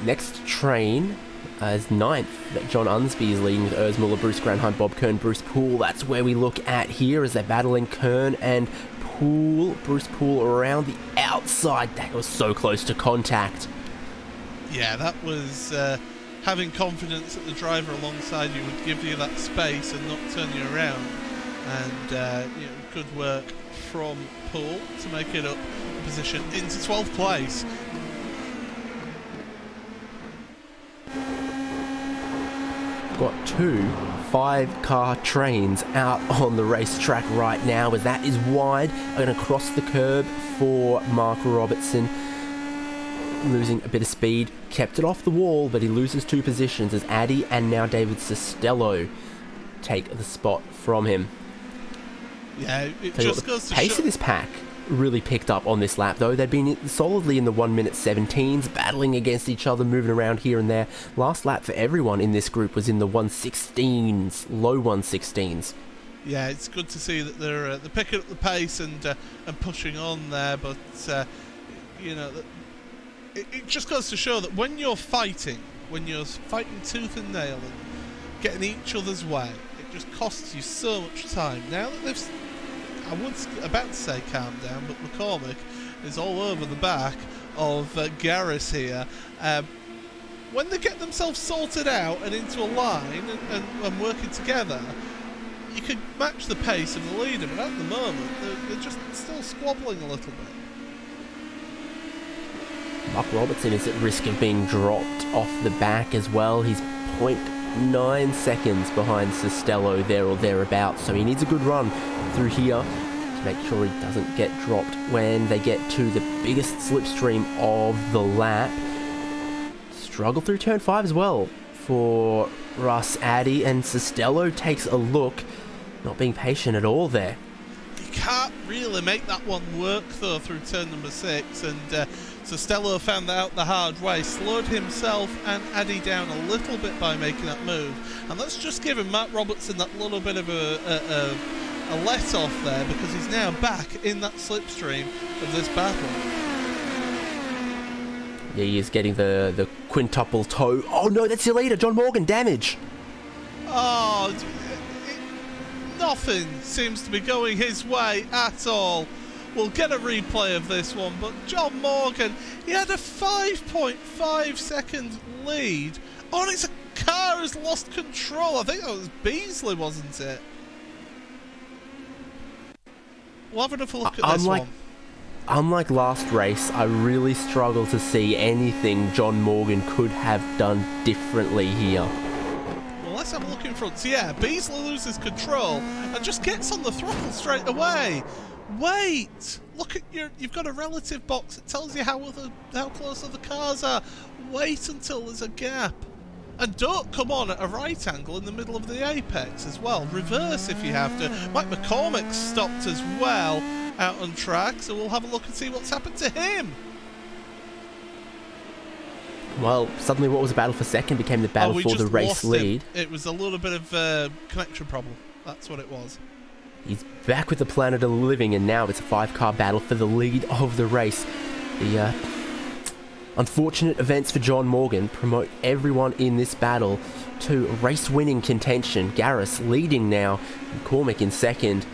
Next train is ninth. John Unsby is leading with Erzmuller, Bruce Granheim, Bob Kern, Bruce Poole. That's where we look at here as they're battling Kern and Poole. Bruce Poole around the outside. That was so close to contact.
Yeah, that was having confidence that the driver alongside you would give you that space and not turn you around. And you know, good work from Poole to make it up a position into 12th place.
Got two 5-car trains out on the racetrack right now, as that is wide and across the curb for Mark Robertson. Losing a bit of speed, kept it off the wall, but he loses 2 positions as Addy and now David Costello take the spot from him.
Yeah, it just goes to show.
The pace of this pack really picked up on this lap, though. They'd been solidly in the 1:17s, battling against each other, moving around here and there. Last lap for everyone in this group was in the 1:16s, low 1:16s.
Yeah, it's good to see that they're picking up the pace and pushing on there, but you know, it just goes to show that when you're fighting tooth and nail and getting each other's way, it just costs you so much time. Now that they've, I was about to say calm down, but McCormick is all over the back of Garris here. When they get themselves sorted out and into a line and working together, you could match the pace of the leader, but at the moment they're just still squabbling a little bit.
Mark Robertson is at risk of being dropped off the back as well. He's 0.9 seconds behind Costello there or thereabouts, so he needs a good run through here to make sure he doesn't get dropped when they get to the biggest slipstream of the lap. Struggle through turn 5 as well for Russ Addy, and Costello takes a look, not being patient at all there.
You can't really make that one work though through turn number 6, and Costello found that out the hard way, slowed himself and Addy down a little bit by making that move, and that's just given Matt Robertson that little bit of a let off there, because he's now back in that slipstream of this battle.
Yeah, he is getting the quintuple toe. Oh no, that's your leader, John Morgan, damage.
Oh, nothing seems to be going his way at all. We'll get a replay of this one, but John Morgan, he had a 5.5 second lead. Oh, and it's a car has lost control. I think that was Beasley, wasn't it? We'll have another look at this one.
Unlike last race, I really struggle to see anything John Morgan could have done differently here.
Well, let's have a look in front. So yeah, Beasley loses control and just gets on the throttle straight away. Wait! Look at you've got a relative box. It tells you how close other cars are. Wait until there's a gap. And don't come on at a right angle in the middle of the apex as well. Reverse if you have to. Mike McCormick stopped as well out on track, so we'll have a look and see what's happened to him.
Well, suddenly what was a battle for second became the battle for the race lead.
It was a little bit of a connection problem. That's what it was.
He's back with the Planet of the Living, and now it's a 5-car battle for the lead of the race. The unfortunate events for John Morgan promote everyone in this battle to race-winning contention. Garris leading now, McCormick in second.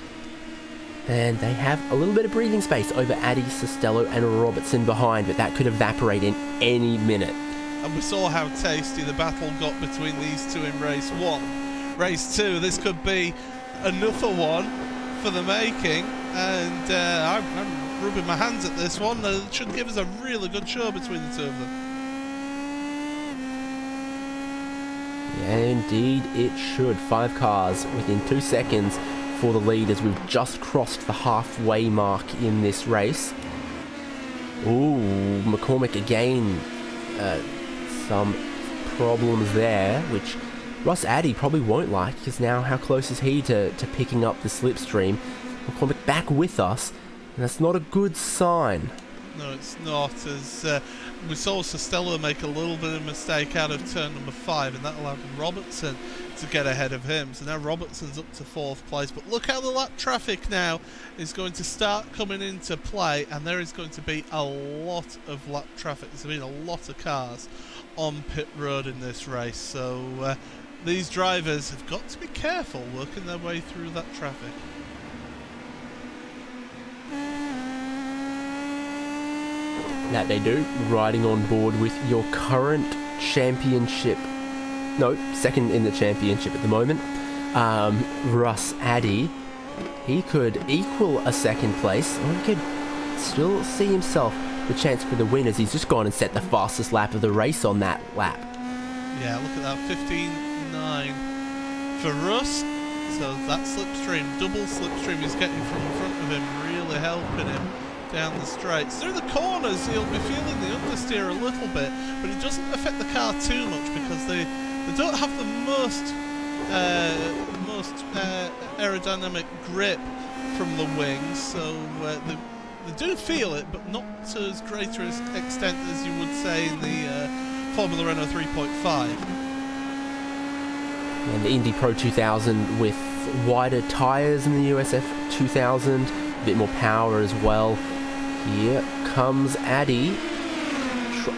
And they have a little bit of breathing space over Addy, Costello and Robertson behind, but that could evaporate in any minute.
And we saw how tasty the battle got between these two in race 1. Race 2, this could be another one for the making, and I'm rubbing my hands at this one. It should give us a really good show between the two of them.
Yeah, indeed it should. 5 cars within 2 seconds for the lead as we've just crossed the halfway mark in this race. Ooh, McCormick again. Some problems there, which Ross Addy probably won't like, because now how close is he to picking up the slipstream? McCormick back with us, and that's not a good sign.
No, it's not, as we saw Costello make a little bit of a mistake out of turn number 5, and that allowed Robertson to get ahead of him. So now Robertson's up to 4th place, but look how the lap traffic now is going to start coming into play, and there is going to be a lot of lap traffic. There's been a lot of cars on pit road in this race, so these drivers have got to be careful working their way through that traffic.
That they do, riding on board with your current championship, no, second in the championship at the moment, Russ Addy. He could equal a second place, or he could still see himself the chance for the win, as he's just gone and set the fastest lap of the race on that lap.
Yeah, look at that, 15.9 for Russ. So that slipstream, double slipstream he's getting from in front of him, really helping him down the straights. Through the corners, he'll be feeling the understeer a little bit, but it doesn't affect the car too much because they don't have the most aerodynamic grip from the wings, so they do feel it, but not to as greater extent as you would say in the Formula Renault 3.5.
And the Indy Pro 2000 with wider tyres than the USF 2000, a bit more power as well. Here comes Addy.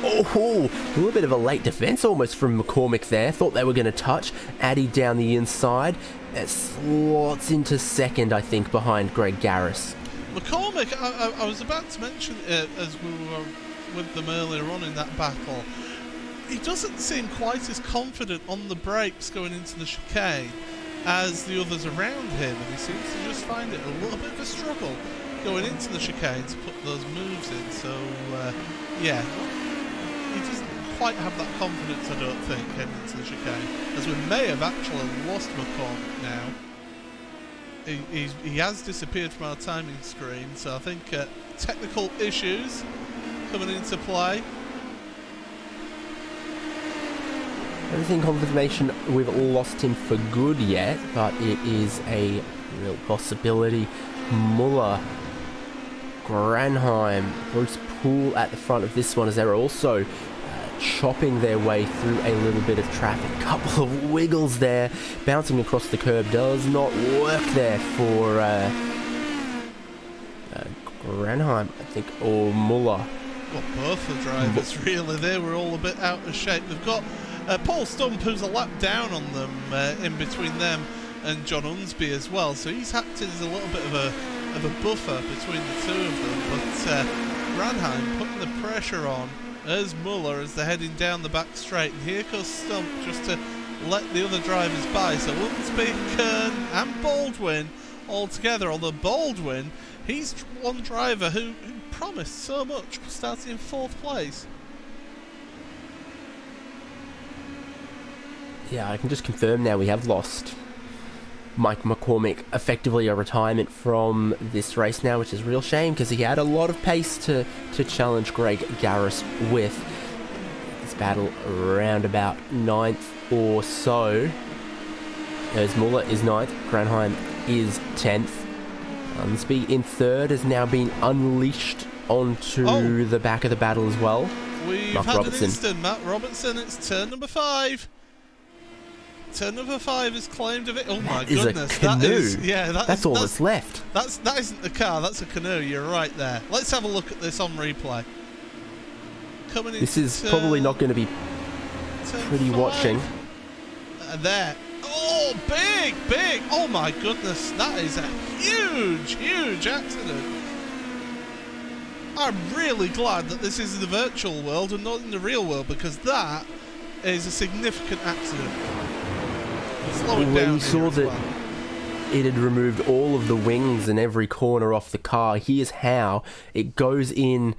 Oh, a little bit of a late defense almost from McCormick there. Thought they were going to touch. Addy down the inside. It slots into second, I think, behind Greg Garris.
McCormick, I was about to mention it as we were with them earlier on in that battle. He doesn't seem quite as confident on the brakes going into the chicane as the others around him, and he seems to just find it a little bit of a struggle going into the chicane to put those moves in. So, yeah, he doesn't quite have that confidence, I don't think, heading into the chicane, as we may have actually lost McCormick now. He has disappeared from our timing screen, so I think technical issues coming into play.
Everything confirmation we've lost him for good yet, but it is a real possibility. Muller, Granheim, Bruce Poole at the front of this one, as they're also chopping their way through a little bit of traffic. Couple of wiggles there, bouncing across the curb does not work there for Granheim, I think, or Muller.
Well, both the drivers really, they were all a bit out of shape. They've got Paul Stump, who's a lap down on them, in between them and John Unsby as well, so he's acted as a little bit of a buffer between the two of them. But Granheim putting the pressure on as Muller as they're heading down the back straight, and here goes Stump just to let the other drivers by. So Unsby, Kern and Baldwin all together, although Baldwin, he's one driver who promised so much, starting in 4th place.
Yeah, I can just confirm now we have lost Mike McCormick, effectively a retirement from this race now, which is a real shame because he had a lot of pace to challenge Greg Garris with. This battle around about 9th or so. As Muller is 9th, Granheim is 10th. Unsby in 3rd has now been unleashed onto the back of the battle as well.
We've
Mark
had
Robertson.
an instant. Matt Robertson, it's turn number 5. Turn number 5 is claimed of it. Oh my
Is
goodness.
a canoe.
That is, yeah,
That's all that's left.
That isn't a car, that's a canoe. You're right there. Let's have a look at this on replay. Coming in.
This is probably not going to be pretty
5.
watching.
There. Oh, big, big. Oh my goodness. That is a huge, huge accident. I'm really glad that this is in the virtual world and not in the real world, because that is a significant accident. Slow it
When
down
you saw
here as
that
well.
it had removed all of the wings and every corner off the car, here's how it goes in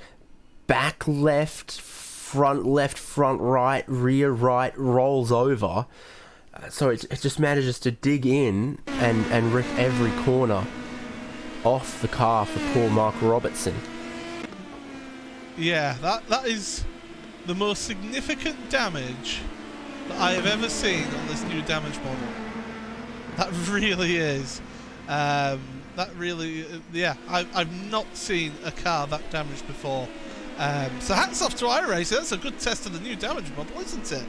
back left, front right, rear right, rolls over. So it just manages to dig in and rip every corner off the car for poor Mark Robertson.
Yeah, that is the most significant damage that I have ever seen on this new damage model. That really is. That really, yeah, I've not seen a car that damaged before. So hats off to iRacing. That's a good test of the new damage model, isn't it?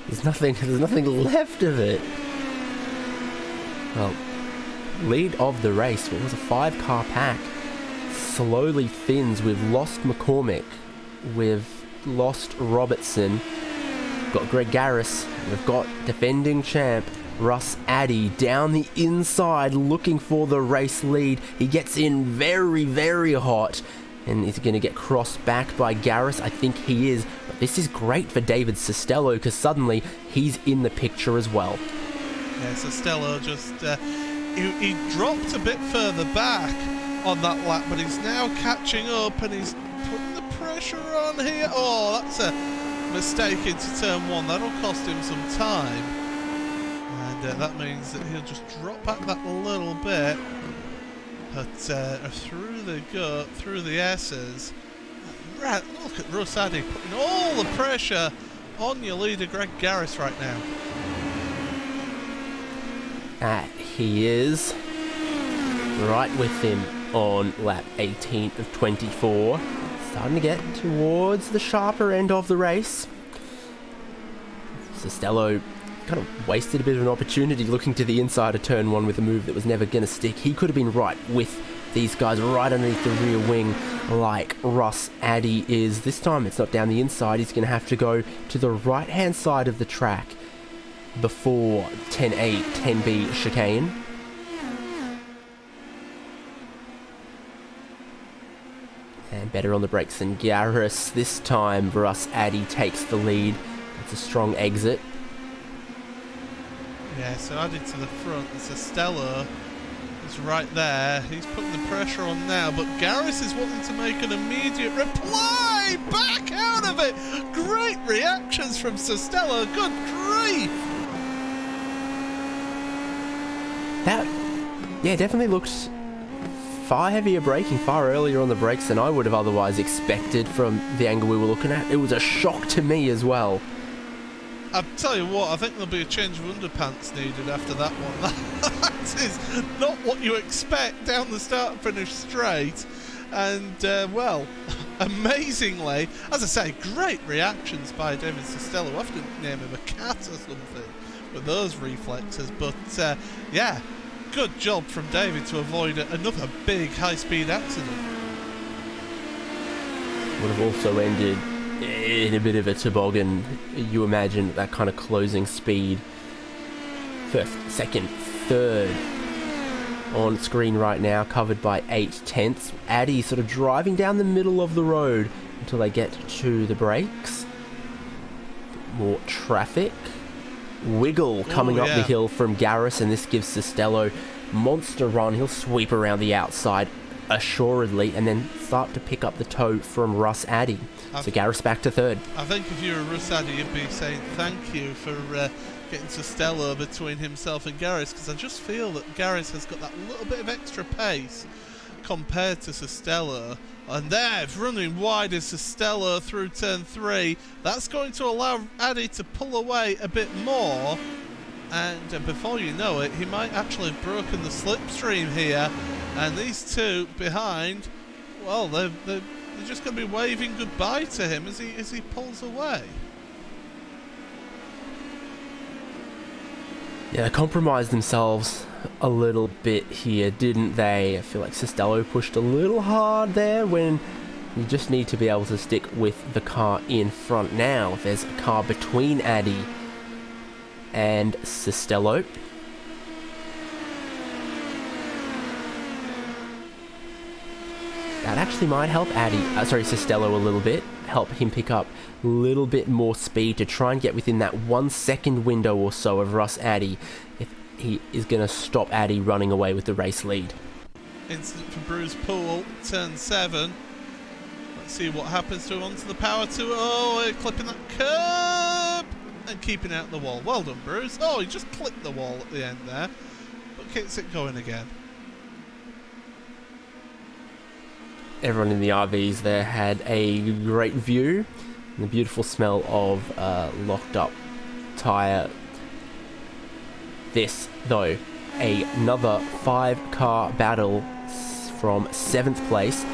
There's nothing left of it. Well, lead of the race, it was a 5-car pack, slowly thins. We've lost McCormick, we've lost Robertson, got Greg Garris, we've got defending champ Russ Addy down the inside looking for the race lead. He gets in very, very hot, and is going to get crossed back by Garris. I think he is, but this is great for David Costello because suddenly he's in the picture as well.
Yeah, Costello just he dropped a bit further back on that lap, but he's now catching up and he's putting the pressure on here. Oh, that's a mistake into turn 1. That'll cost him some time, and that means that he'll just drop back that little bit. But through the S's. Right, look at Russ Addy putting all the pressure on your leader Greg Garris right now.
He is right with him on lap 18 of 24. Starting to get towards the sharper end of the race. Costello kind of wasted a bit of an opportunity looking to the inside of turn 1 with a move that was never going to stick. He could have been right with these guys right underneath the rear wing like Russ Addy is. This time it's not down the inside. He's going to have to go to the right hand side of the track before 10A, 10B chicane. And better on the brakes than Garris. This time Russ Addy takes the lead. It's a strong exit.
Yeah, so added to the front, and Costello is right there. He's putting the pressure on now, but Garris is wanting to make an immediate reply. Back out of it. Great reactions from Costello. Good grief.
That, yeah, definitely looked far heavier braking, far earlier on the brakes than I would have otherwise expected from the angle we were looking at. It was a shock to me as well.
I'll tell you what, I think there'll be a change of underpants needed after that one. That is not what you expect down the start and finish straight. And, well, amazingly, as I say, great reactions by David Costello. I have to name him a cat or something with those reflexes. But, yeah, good job from David to avoid another big high-speed accident.
Would have also ended in a bit of a toboggan. You imagine that kind of closing speed. First, second, third on screen right now, covered by 8/10. Addy sort of driving down the middle of the road until they get to the brakes. More traffic. Wiggle coming up the hill from Garris, and this gives Costello monster run. He'll sweep around the outside assuredly and then start to pick up the toe from Russ Addy. So Garris back to third. I
think if you were Russ Addy, you'd be saying thank you for getting Costello between himself and Garris, because I just feel that Garris has got that little bit of extra pace compared to Costello. And there, running wide is Costello through turn 3. That's going to allow Addy to pull away a bit more. And before you know it, he might actually have broken the slipstream here. And these two behind Well, they're just going to be waving goodbye to him as he pulls away.
Yeah, they compromised themselves a little bit here, didn't they? I feel like Costello pushed a little hard there when you just need to be able to stick with the car in front. Now, there's a car between Addy and Costello. That actually might help Costello a little bit, help him pick up a little bit more speed to try and get within that 1 second window or so of Russ Addy if he is going to stop Addy running away with the race lead.
Incident for Bruce Poole, turn 7. Let's see what happens to him onto the power 2. Oh, clipping that curb and keeping out the wall. Well done, Bruce. Oh, he just clipped the wall at the end there, but gets it going again.
Everyone in the RVs there had a great view and the beautiful smell of locked up tyre. This, though, another 5-car battle from 7th place.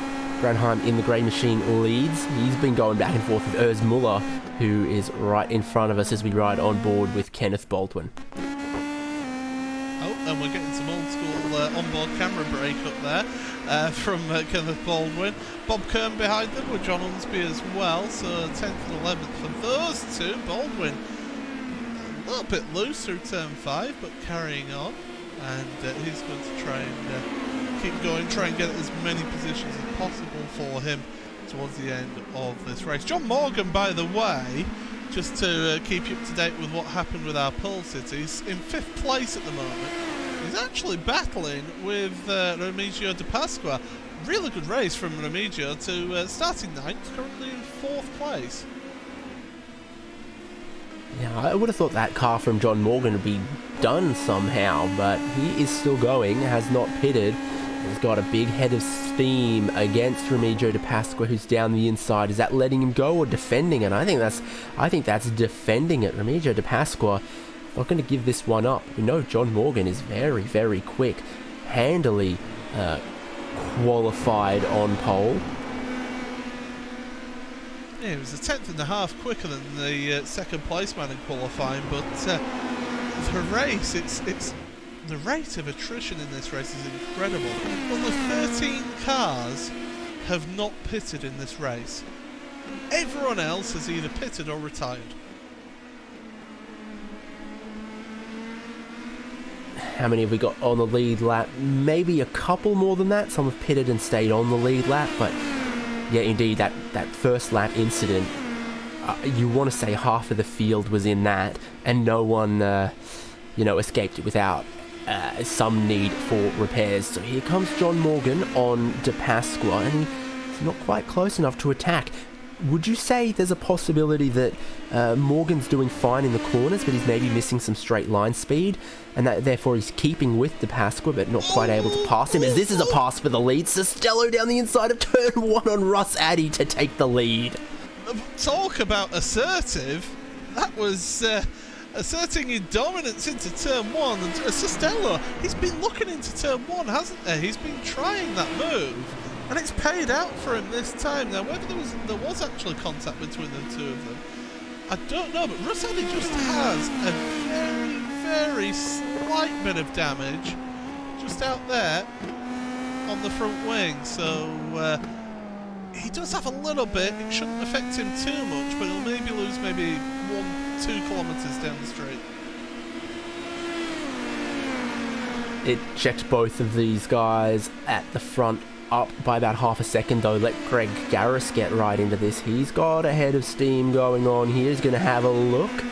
Granheim in the grey machine leads. He's been going back and forth with Urs Muller, who is right in front of us as we ride on board with Kenneth Baldwin.
Oh, and we're getting some old school onboard camera break up there from Kenneth Baldwin. Bob Kern behind them with John Unsby as well, so 10th and 11th for those two. Baldwin a little bit loose through turn 5, but carrying on, and he's going to try and keep going, try and get as many positions as possible for him towards the end of this race. John Morgan, by the way, just to keep you up to date with what happened with our Pole Cities, in 5th place at the moment. He's actually battling with Remigio De Pasqua. Really good race from Remigio to starting 9th, currently in 4th place.
Yeah, I would have thought that car from John Morgan would be done somehow, but he is still going, has not pitted. He's got a big head of steam against Remigio De Pasqua, who's down the inside. Is that letting him go or defending it? I think that's defending it. Remigio De Pasqua not going to give this one up. We know John Morgan is very, very quick, handily qualified on pole.
Yeah, it was a 10th and a half quicker than the second place man in qualifying, but the race, it's the rate of attrition in this race is incredible. Only 13 cars have not pitted in this race. Everyone else has either pitted or retired.
How many have we got on the lead lap? Maybe a couple more than that. Some have pitted and stayed on the lead lap, but yeah, indeed, that first lap incident, you want to say half of the field was in that, and no one, escaped it without some need for repairs. So here comes John Morgan on De Pasqua, and he's not quite close enough to attack. Would you say there's a possibility that Morgan's doing fine in the corners, but he's maybe missing some straight line speed, and that therefore he's keeping with De Pasqua, but not quite able to pass him, as this is a pass for the lead. Costello down the inside of turn 1 on Russ Addy to take the lead.
Talk about assertive. That was asserting your dominance into turn 1. And Costello, he's been looking into turn 1, hasn't he? He's been trying that move, and it's paid out for him this time. Now, whether there was actually contact between the two of them, I don't know, but Russ Addy just has a very, very slight bit of damage just out there on the front wing, so he does have a little bit. It shouldn't affect him too much, but he'll maybe lose 1-2 kilometres down the straight.
It checked both of these guys at the front up by about half a second, though. Let Greg Garris get right into this. He's got a head of steam going on here. He's going to have a look.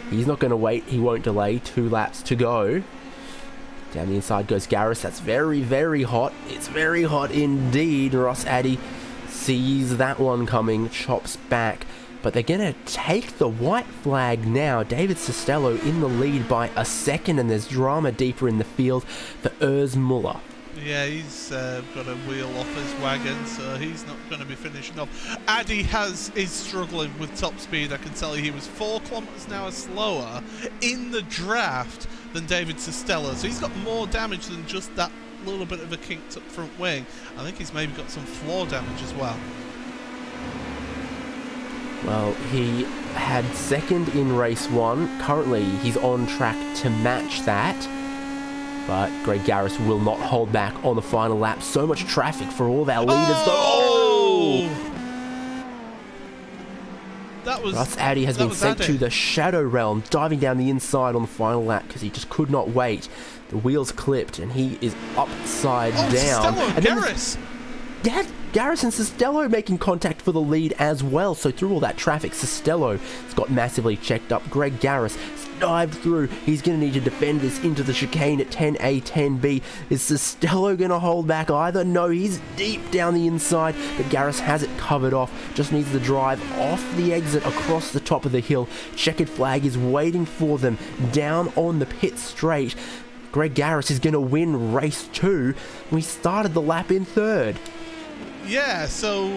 He's not going to wait. He won't delay. 2 laps to go. Down the inside goes Garris. That's very, very hot. It's very hot indeed. Russ Addy sees that one coming, chops back. But they're going to take the white flag now. David Costello in the lead by a second, and there's drama deeper in the field for Urs Muller.
Yeah, he's got a wheel off his wagon, so he's not going to be finishing off. Addy is struggling with top speed. I can tell you he was 4 kilometers an hour slower in the draft than David Sestella, so he's got more damage than just that little bit of a kinked up front wing. I think he's maybe got some floor damage as well.
Well, he had second in race 1. Currently, he's on track to match that. But Greg Garris will not hold back on the final lap. So much traffic for all of our leaders, though.
That was
Russ Addy has been sent to the Shadow Realm, diving down the inside on the final lap because he just could not wait. The wheels clipped, and he is upside down.
Sestella and Garris!
Yeah, Garris and Sestella making contact for the lead as well. So through all that traffic, Sestella has got massively checked up. Greg Garris dived through. He's going to need to defend this into the chicane at 10A, 10B. Is Sestella going to hold back either? No, he's deep down the inside, but Garris has it covered off. Just needs to drive off the exit across the top of the hill. Checkered flag is waiting for them down on the pit straight. Greg Garris is going to win race 2. We started the lap in 3rd.
Yeah, so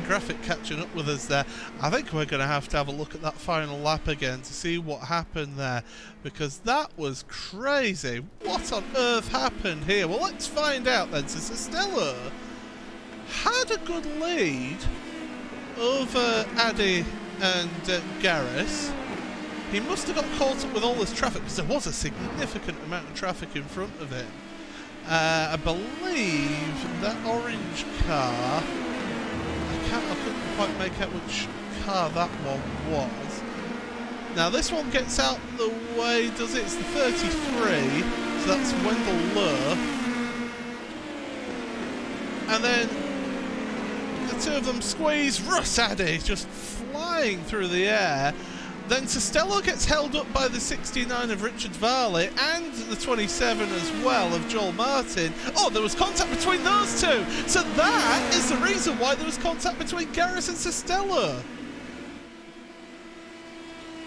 graphic catching up with us there. I think we're going to have a look at that final lap again to see what happened there, because that was crazy. What on earth happened here? Well, let's find out then. So Sestella had a good lead over Addy and Garris. He must have got caught up with all this traffic, because there was a significant amount of traffic in front of him. I believe that orange car, I couldn't quite make out which car that one was. Now this one gets out the way, does it? It's the 33, so that's Wendell Lurr. And then the two of them squeeze. Russ Addy just flying through the air. Then Sestella gets held up by the 69 of Richard Varley and the 27 as well of Joel Martin. Oh, there was contact between those two. So that is the reason why there was contact between Garris and Sestella.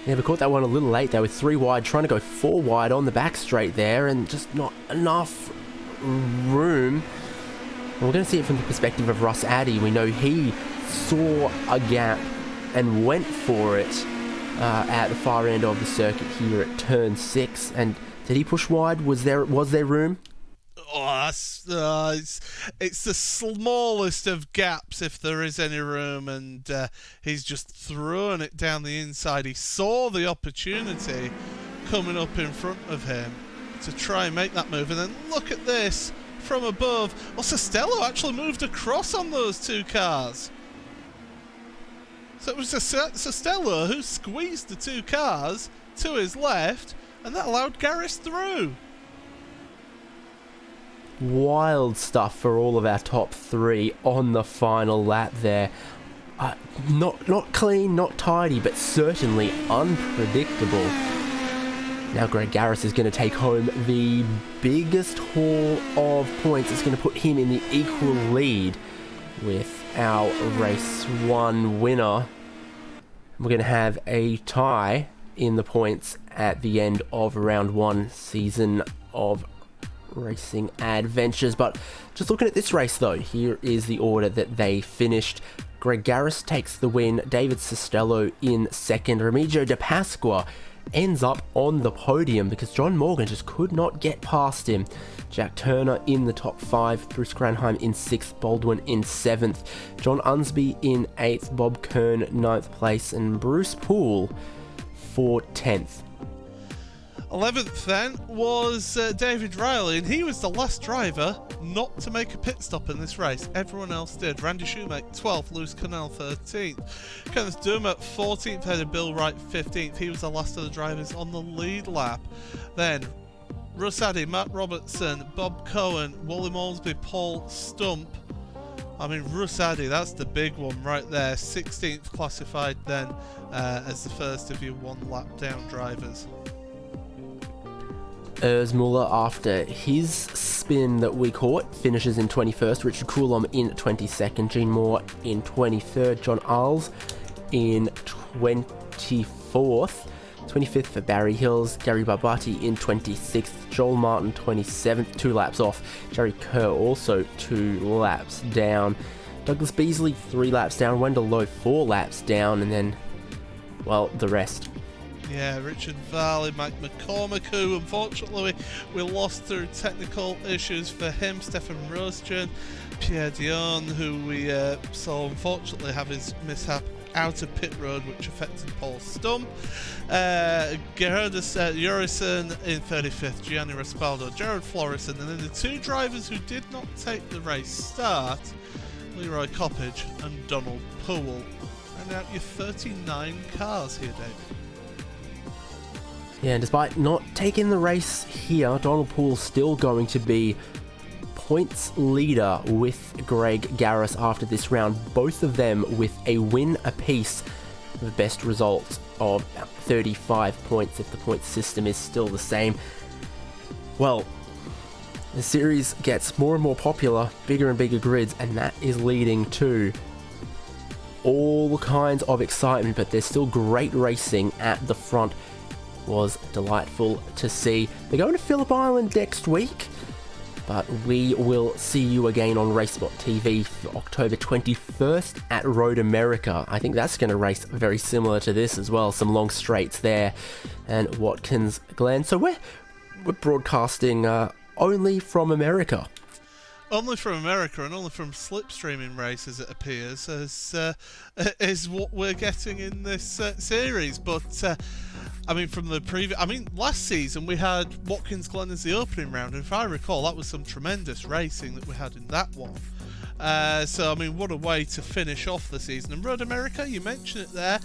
Yeah, we caught that one a little late. They were 3 wide, trying to go 4 wide on the back straight there, and just not enough room. And we're going to see it from the perspective of Russ Addy. We know he saw a gap and went for it. At the far end of the circuit here at turn 6, and did he push wide? Was there room?
Oh, it's the smallest of gaps if there is any room, and he's just throwing it down the inside. He saw the opportunity coming up in front of him to try and make that move, and then look at this from above. Well, Sestella actually moved across on those 2 cars. So it was Sestella who squeezed the 2 cars to his left, and that allowed Garris through.
Wild stuff for all of our top 3 on the final lap there. Not clean, not tidy, but certainly unpredictable. Now Greg Garris is going to take home the biggest haul of points. It's going to put him in the equal lead with our race 1 winner. We're going to have a tie in the points at the end of round 1 season of Racing Adventures. But just looking at this race though, here is the order that they finished. Greg Garris takes the win, David Sestella in second, Remigio De Pasqua ends up on the podium because John Morgan just could not get past him. Jack Turner in the top 5, Bruce Granheim in 6th, Baldwin in 7th, John Unsby in 8th, Bob Kern 9th place, and Bruce Poole for 10th.
11th then was David Riley, and he was the last driver not to make a pit stop in this race. Everyone else did. Randy Shoemake 12th, Lewis Connell 13th, Kenneth Durma 14th, headed Bill Wright 15th. He was the last of the drivers on the lead lap. Then Russ Addy, Matt Robertson, Bob Cohen, Wally Malmsby, Paul Stump. I mean, Russ Addy, that's the big one right there. 16th classified then as the first of your 1 lap down drivers.
Urs Muller, after his spin that we caught, finishes in 21st, Richard Coulomb in 22nd, Gene Moore in 23rd, John Arles in 24th, 25th for Barry Hills, Gary Barbati in 26th, Joel Martin 27th, 2 laps off, Jerry Kerr also 2 laps down, Douglas Beasley 3 laps down, Wendell Lowe 4 laps down, and then, well, the rest.
Yeah, Richard Valley, Mike McCormick, who unfortunately we lost through technical issues for him, Stefan Rosgen, Pierre Dion, who we saw unfortunately have his mishap out of pit road, which affected Paul Stump. Gerardus Jurison in 35th, Gianni Raspaldo, Jared Florison, and then the 2 drivers who did not take the race start, Leroy Coppage and Donald Poole. And out your 39 cars here, David.
Yeah, and despite not taking the race here, Donald Poole's still going to be points leader with Greg Garris after this round, both of them with a win apiece, the best result of 35 points if the point system is still the same. Well, the series gets more and more popular, bigger and bigger grids, and that is leading to all kinds of excitement, but there's still great racing at the front. Was delightful to see. They're going to Phillip Island next week, but we will see you again on RaceSpotTV for October 21st at Road America. I think that's going to race very similar to this as well. Some long straights there and Watkins Glen. So we're broadcasting only from America.
Only from America and only from slipstreaming races, it appears, is what we're getting in this series. But I mean, from the previous, last season we had Watkins Glen as the opening round, and if I recall, that was some tremendous racing that we had in that one. So I mean, what a way to finish off the season. And Road America, you mentioned it there.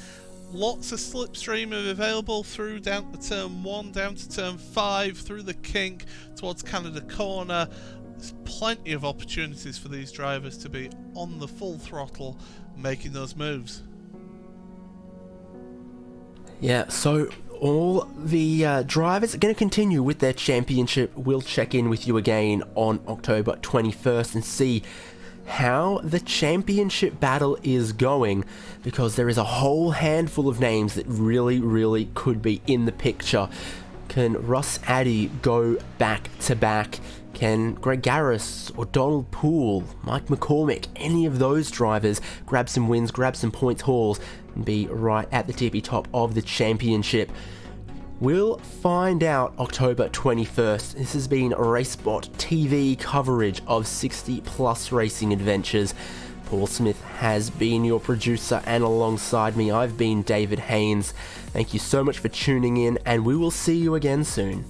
Lots of slipstream available through down to turn 1, down to turn 5, through the kink towards Canada Corner. There's plenty of opportunities for these drivers to be on the full throttle making those moves.
Yeah, so all the drivers are going to continue with their championship. We'll check in with you again on October 21st and see how the championship battle is going, because there is a whole handful of names that really could be in the picture. Can Russ Addy go back to back? Can Greg Garris or Donald Poole, Mike McCormick, any of those drivers grab some wins, grab some points hauls, and be right at the tippy top of the championship? We'll find out October 21st. This has been RaceSpot TV coverage of 60 plus racing adventures. Paul Smith has been your producer, and alongside me I've been David Haynes. Thank you so much for tuning in, and we will see you again soon.